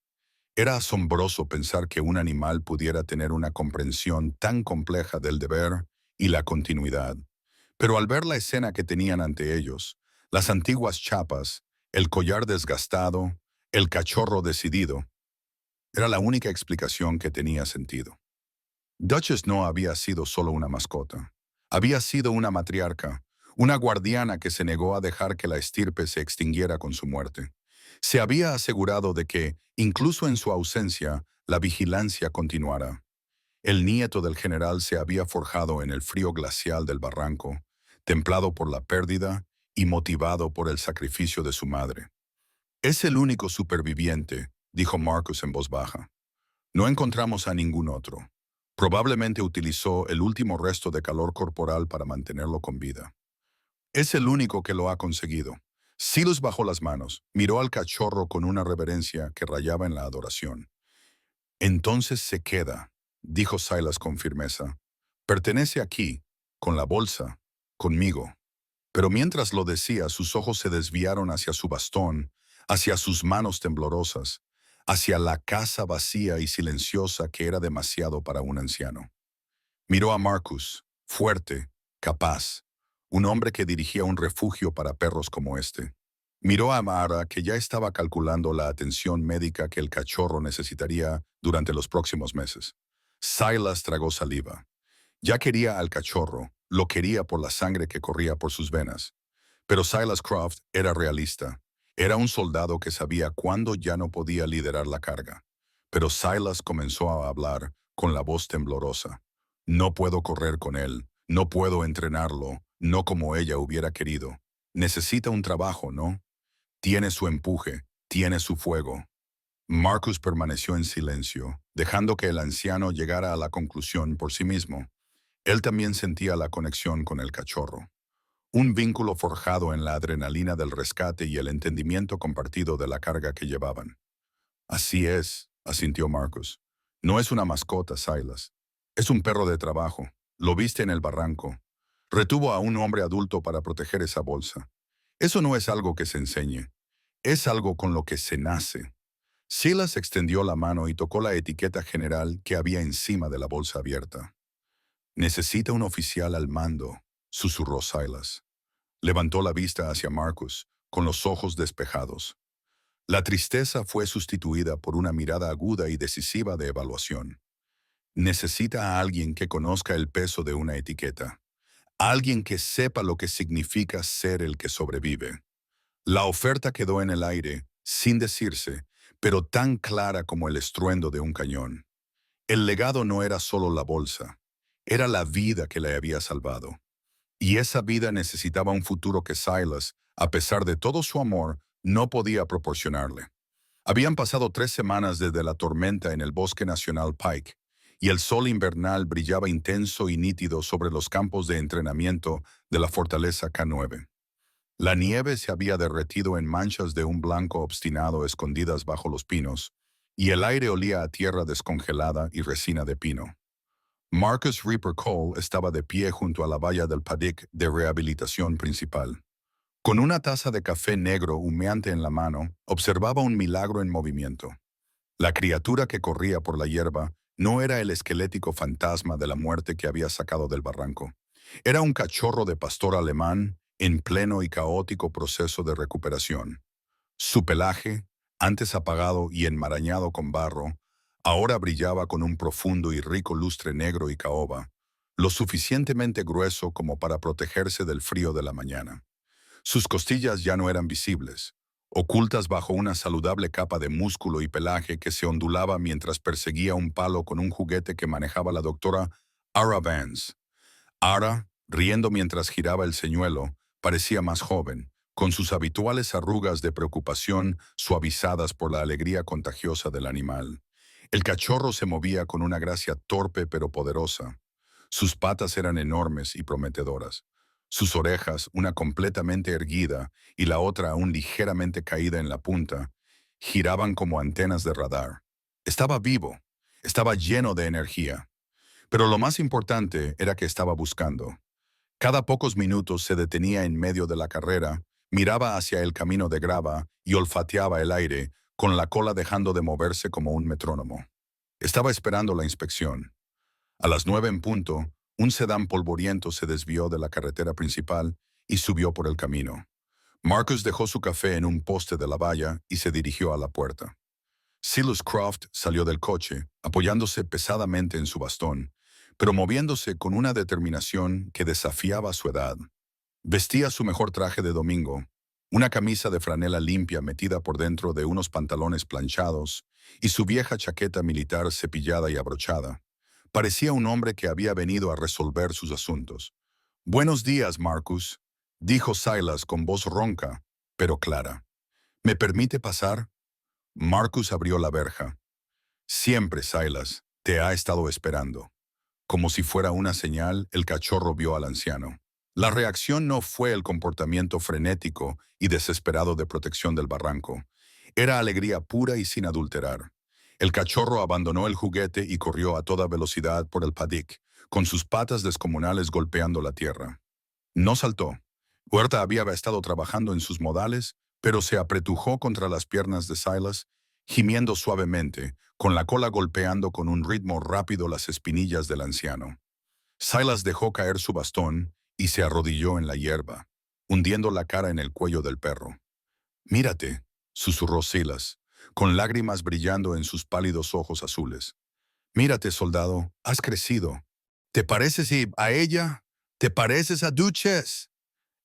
Era asombroso pensar que un animal pudiera tener una comprensión tan compleja del deber y la continuidad. Pero al ver la escena que tenían ante ellos, las antiguas chapas, el collar desgastado, el cachorro decidido, era la única explicación que tenía sentido. Duchess no había sido solo una mascota. Había sido una matriarca, una guardiana que se negó a dejar que la estirpe se extinguiera con su muerte. Se había asegurado de que, incluso en su ausencia, la vigilancia continuara. El nieto del general se había forjado en el frío glacial del barranco, templado por la pérdida y motivado por el sacrificio de su madre. «Es el único superviviente», dijo Marcus en voz baja. «No encontramos a ningún otro. Probablemente utilizó el último resto de calor corporal para mantenerlo con vida. Es el único que lo ha conseguido». Silas bajó las manos, miró al cachorro con una reverencia que rayaba en la adoración. «Entonces se queda», dijo Silas con firmeza. «Pertenece aquí, con la bolsa, conmigo». Pero mientras lo decía, sus ojos se desviaron hacia su bastón, hacia sus manos temblorosas, hacia la casa vacía y silenciosa que era demasiado para un anciano. Miró a Marcus, fuerte, capaz, un hombre que dirigía un refugio para perros como este. Miró a Mara, que ya estaba calculando la atención médica que el cachorro necesitaría durante los próximos meses. Silas tragó saliva. Ya quería al cachorro, lo quería por la sangre que corría por sus venas. Pero Silas Croft era realista. Era un soldado que sabía cuándo ya no podía liderar la carga. Pero Silas comenzó a hablar con la voz temblorosa. «No puedo correr con él, no puedo entrenarlo, no como ella hubiera querido. Necesita un trabajo, ¿no? Tiene su empuje, tiene su fuego». Marcus permaneció en silencio, dejando que el anciano llegara a la conclusión por sí mismo. Él también sentía la conexión con el cachorro. Un vínculo forjado en la adrenalina del rescate y el entendimiento compartido de la carga que llevaban. «Así es», asintió Marcus. «No es una mascota, Silas. Es un perro de trabajo. Lo viste en el barranco. Retuvo a un hombre adulto para proteger esa bolsa. Eso no es algo que se enseñe. Es algo con lo que se nace». Silas extendió la mano y tocó la etiqueta general que había encima de la bolsa abierta. «Necesita un oficial al mando», susurró Silas. Levantó la vista hacia Marcus, con los ojos despejados. La tristeza fue sustituida por una mirada aguda y decisiva de evaluación. «Necesita a alguien que conozca el peso de una etiqueta. Alguien que sepa lo que significa ser el que sobrevive». La oferta quedó en el aire, sin decirse, pero tan clara como el estruendo de un cañón. El legado no era solo la bolsa, era la vida que le había salvado. Y esa vida necesitaba un futuro que Silas, a pesar de todo su amor, no podía proporcionarle. Habían pasado 3 semanas desde la tormenta en el Bosque Nacional Pike, y el sol invernal brillaba intenso y nítido sobre los campos de entrenamiento de la fortaleza K9. La nieve se había derretido en manchas de un blanco obstinado escondidas bajo los pinos, y el aire olía a tierra descongelada y resina de pino. Marcus Reaper Cole estaba de pie junto a la valla del paddock de rehabilitación principal. Con una taza de café negro humeante en la mano, observaba un milagro en movimiento. La criatura que corría por la hierba no era el esquelético fantasma de la muerte que había sacado del barranco. Era un cachorro de pastor alemán en pleno y caótico proceso de recuperación. Su pelaje, antes apagado y enmarañado con barro, ahora brillaba con un profundo y rico lustre negro y caoba, lo suficientemente grueso como para protegerse del frío de la mañana. Sus costillas ya no eran visibles, ocultas bajo una saludable capa de músculo y pelaje que se ondulaba mientras perseguía un palo con un juguete que manejaba la doctora Ara Vance. Ara, riendo mientras giraba el señuelo, parecía más joven, con sus habituales arrugas de preocupación suavizadas por la alegría contagiosa del animal. El cachorro se movía con una gracia torpe pero poderosa. Sus patas eran enormes y prometedoras. Sus orejas, una completamente erguida y la otra aún ligeramente caída en la punta, giraban como antenas de radar. Estaba vivo, estaba lleno de energía. Pero lo más importante era que estaba buscando. Cada pocos minutos se detenía en medio de la carrera, miraba hacia el camino de grava y olfateaba el aire, con la cola dejando de moverse como un metrónomo. Estaba esperando la inspección. A las 9 en punto, un sedán polvoriento se desvió de la carretera principal y subió por el camino. Marcus dejó su café en un poste de la valla y se dirigió a la puerta. Silas Croft salió del coche, apoyándose pesadamente en su bastón, pero moviéndose con una determinación que desafiaba su edad. Vestía su mejor traje de domingo, una camisa de franela limpia metida por dentro de unos pantalones planchados y su vieja chaqueta militar cepillada y abrochada. Parecía un hombre que había venido a resolver sus asuntos. «Buenos días, Marcus», dijo Silas con voz ronca, pero clara. «¿Me permite pasar?» Marcus abrió la verja. «Siempre, Silas, te ha estado esperando». Como si fuera una señal, el cachorro vio al anciano. La reacción no fue el comportamiento frenético y desesperado de protección del barranco. Era alegría pura y sin adulterar. El cachorro abandonó el juguete y corrió a toda velocidad por el paddock, con sus patas descomunales golpeando la tierra. No saltó. Huerta había estado trabajando en sus modales, pero se apretujó contra las piernas de Silas, gimiendo suavemente, con la cola golpeando con un ritmo rápido las espinillas del anciano. Silas dejó caer su bastón y se arrodilló en la hierba, hundiendo la cara en el cuello del perro. «Mírate», susurró Silas, con lágrimas brillando en sus pálidos ojos azules. «Mírate, soldado, has crecido. ¿Te pareces a ella? ¿Te pareces a Duchess?»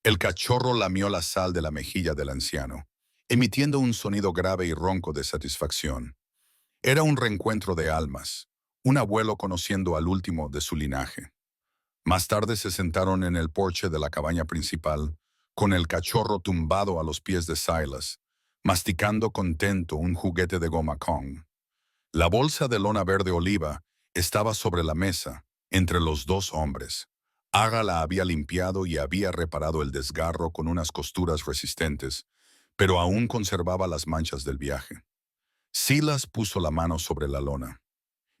El cachorro lamió la sal de la mejilla del anciano, emitiendo un sonido grave y ronco de satisfacción. Era un reencuentro de almas, un abuelo conociendo al último de su linaje. Más tarde se sentaron en el porche de la cabaña principal, con el cachorro tumbado a los pies de Silas, masticando contento un juguete de goma Kong. La bolsa de lona verde oliva estaba sobre la mesa, entre los dos hombres. Aga la había limpiado y había reparado el desgarro con unas costuras resistentes, pero aún conservaba las manchas del viaje. Silas puso la mano sobre la lona.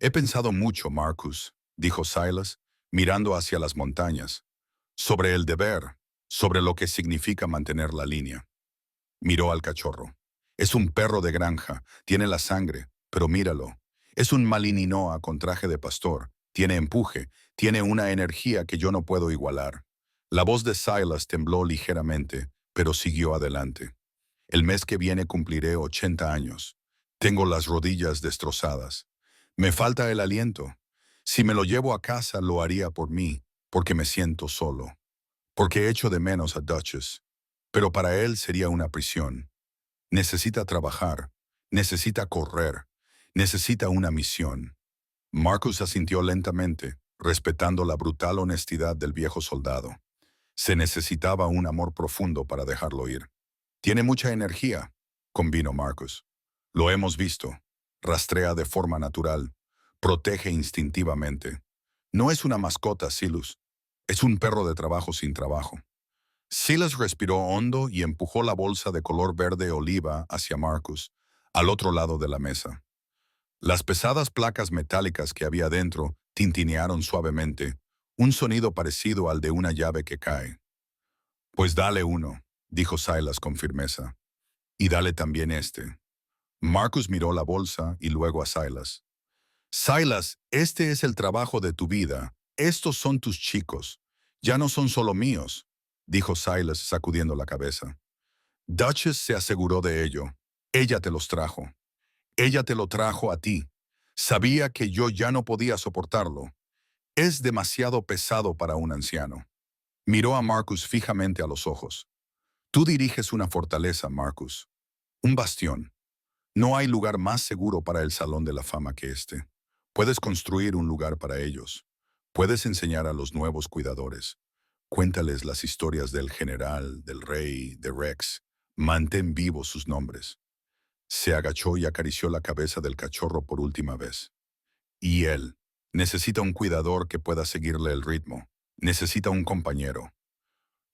«He pensado mucho, Marcus», dijo Silas, mirando hacia las montañas, «sobre el deber, sobre lo que significa mantener la línea». Miró al cachorro. «Es un perro de granja, tiene la sangre, pero míralo. Es un Malinois con traje de pastor, tiene empuje, tiene una energía que yo no puedo igualar». La voz de Silas tembló ligeramente, pero siguió adelante. «El mes que viene cumpliré 80 años. Tengo las rodillas destrozadas. Me falta el aliento. Si me lo llevo a casa lo haría por mí, porque me siento solo. Porque echo de menos a Duchess. Pero para él sería una prisión. Necesita trabajar, necesita correr, necesita una misión». Marcus asintió lentamente, respetando la brutal honestidad del viejo soldado. Se necesitaba un amor profundo para dejarlo ir. «Tiene mucha energía», convino Marcus. «Lo hemos visto. Rastrea de forma natural. Protege instintivamente. No es una mascota, Silas. Es un perro de trabajo sin trabajo». Silas respiró hondo y empujó la bolsa de color verde oliva hacia Marcus, al otro lado de la mesa. Las pesadas placas metálicas que había dentro tintinearon suavemente, un sonido parecido al de una llave que cae. «Pues dale uno», dijo Silas con firmeza. «Y dale también este». Marcus miró la bolsa y luego a Silas. «Silas, este es el trabajo de tu vida. Estos son tus chicos. Ya no son solo míos», dijo Silas sacudiendo la cabeza. «Duchess se aseguró de ello. Ella te los trajo. Ella te lo trajo a ti. Sabía que yo ya no podía soportarlo. Es demasiado pesado para un anciano». Miró a Marcus fijamente a los ojos. «Tú diriges una fortaleza, Marcus. Un bastión. No hay lugar más seguro para el Salón de la Fama que este. Puedes construir un lugar para ellos. Puedes enseñar a los nuevos cuidadores. Cuéntales las historias del general, del rey, de Rex. Mantén vivos sus nombres». Se agachó y acarició la cabeza del cachorro por última vez. «Y él. Necesita un cuidador que pueda seguirle el ritmo. Necesita un compañero».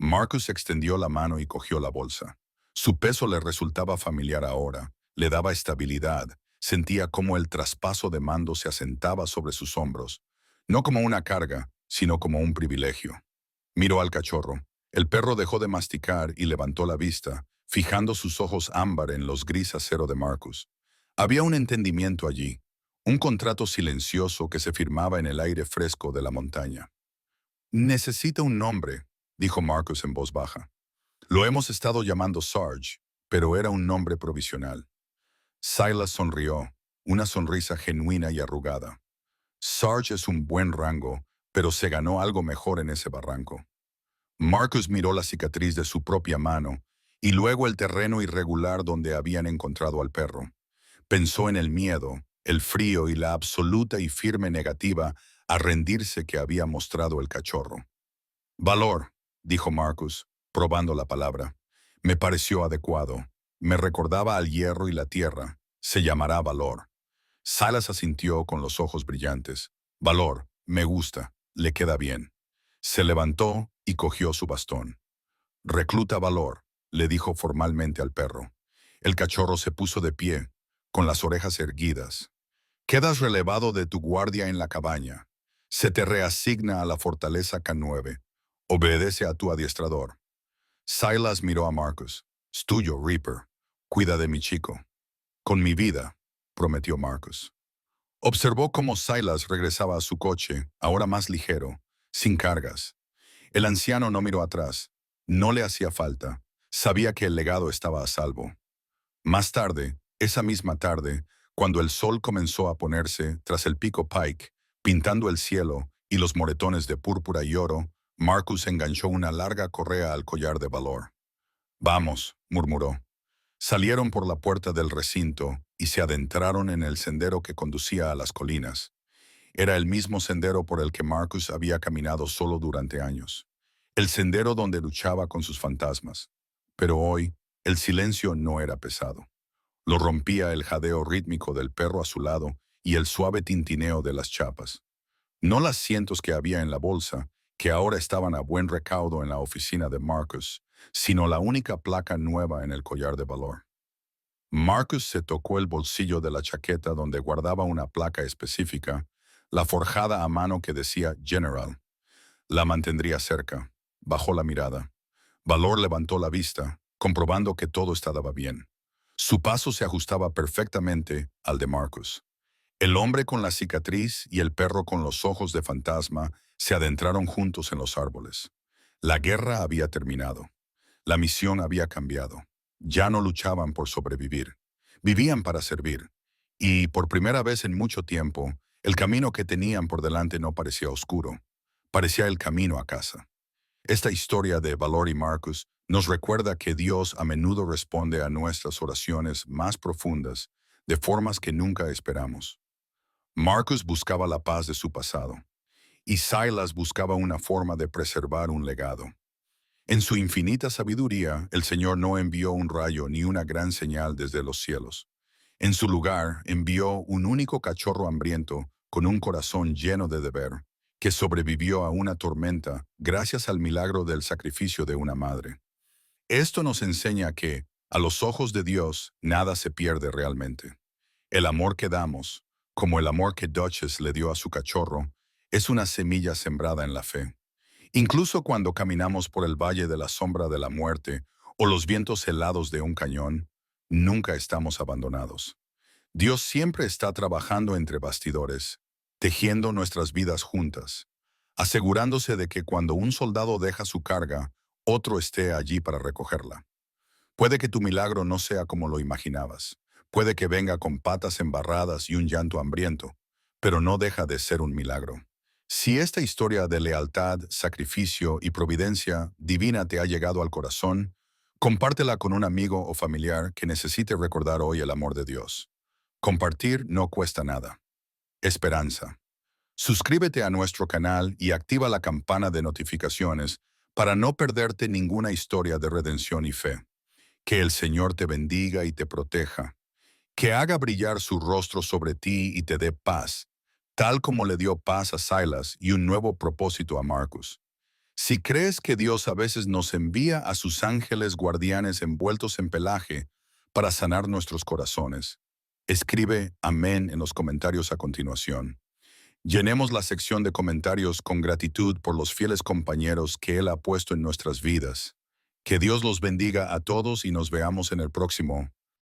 Marcus extendió la mano y cogió la bolsa. Su peso le resultaba familiar ahora, le daba estabilidad, sentía cómo el traspaso de mando se asentaba sobre sus hombros, no como una carga, sino como un privilegio. Miró al cachorro. El perro dejó de masticar y levantó la vista, fijando sus ojos ámbar en los gris acero de Marcus. Había un entendimiento allí, un contrato silencioso que se firmaba en el aire fresco de la montaña. «Necesita un nombre», dijo Marcus en voz baja. «Lo hemos estado llamando Sarge, pero era un nombre provisional». Silas sonrió, una sonrisa genuina y arrugada. «Sarge es un buen rango, pero se ganó algo mejor en ese barranco». Marcus miró la cicatriz de su propia mano y luego el terreno irregular donde habían encontrado al perro. Pensó en el miedo, el frío y la absoluta y firme negativa a rendirse que había mostrado el cachorro. Valor, dijo Marcus, probando la palabra. Me pareció adecuado. Me recordaba al hierro y la tierra. Se llamará valor. Silas asintió con los ojos brillantes. Valor, me gusta, le queda bien. Se levantó y cogió su bastón. Recluta Valor, le dijo formalmente al perro. El cachorro se puso de pie, con las orejas erguidas. Quedas relevado de tu guardia en la cabaña. Se te reasigna a la fortaleza K9. Obedece a tu adiestrador. Silas miró a Marcus. Es tuyo, Reaper. Cuida de mi chico. Con mi vida, prometió Marcus. Observó cómo Silas regresaba a su coche, ahora más ligero, sin cargas. El anciano no miró atrás. No le hacía falta. Sabía que el legado estaba a salvo. Más tarde, esa misma tarde, cuando el sol comenzó a ponerse tras el pico Pike, pintando el cielo y los moretones de púrpura y oro, Marcus enganchó una larga correa al collar de Valor. Vamos, murmuró. Salieron por la puerta del recinto y se adentraron en el sendero que conducía a las colinas. Era el mismo sendero por el que Marcus había caminado solo durante años. El sendero donde luchaba con sus fantasmas. Pero hoy, el silencio no era pesado. Lo rompía el jadeo rítmico del perro a su lado y el suave tintineo de las chapas. No las cientos que había en la bolsa, que ahora estaban a buen recaudo en la oficina de Marcus, sino la única placa nueva en el collar de Valor. Marcus se tocó el bolsillo de la chaqueta donde guardaba una placa específica, la forjada a mano que decía General. La mantendría cerca. Bajó la mirada. Valor levantó la vista, comprobando que todo estaba bien. Su paso se ajustaba perfectamente al de Marcus. El hombre con la cicatriz y el perro con los ojos de fantasma se adentraron juntos en los árboles. La guerra había terminado. La misión había cambiado. Ya no luchaban por sobrevivir. Vivían para servir. Y, por primera vez en mucho tiempo, el camino que tenían por delante no parecía oscuro. Parecía el camino a casa. Esta historia de Valor y Marcus nos recuerda que Dios a menudo responde a nuestras oraciones más profundas de formas que nunca esperamos. Marcus buscaba la paz de su pasado, y Silas buscaba una forma de preservar un legado. En su infinita sabiduría, el Señor no envió un rayo ni una gran señal desde los cielos. En su lugar, envió un único cachorro hambriento con un corazón lleno de deber, que sobrevivió a una tormenta gracias al milagro del sacrificio de una madre. Esto nos enseña que, a los ojos de Dios, nada se pierde realmente. El amor que damos, como el amor que Duchess le dio a su cachorro, es una semilla sembrada en la fe. Incluso cuando caminamos por el valle de la sombra de la muerte o los vientos helados de un cañón, nunca estamos abandonados. Dios siempre está trabajando entre bastidores, tejiendo nuestras vidas juntas, asegurándose de que cuando un soldado deja su carga, otro esté allí para recogerla. Puede que tu milagro no sea como lo imaginabas. Puede que venga con patas embarradas y un llanto hambriento, pero no deja de ser un milagro. Si esta historia de lealtad, sacrificio y providencia divina te ha llegado al corazón, compártela con un amigo o familiar que necesite recordar hoy el amor de Dios. Compartir no cuesta nada. Esperanza. Suscríbete a nuestro canal y activa la campana de notificaciones para no perderte ninguna historia de redención y fe. Que el Señor te bendiga y te proteja. Que haga brillar su rostro sobre ti y te dé paz, tal como le dio paz a Silas y un nuevo propósito a Marcus. Si crees que Dios a veces nos envía a sus ángeles guardianes envueltos en pelaje para sanar nuestros corazones, escribe amén en los comentarios a continuación. Llenemos la sección de comentarios con gratitud por los fieles compañeros que Él ha puesto en nuestras vidas. Que Dios los bendiga a todos y nos veamos en el próximo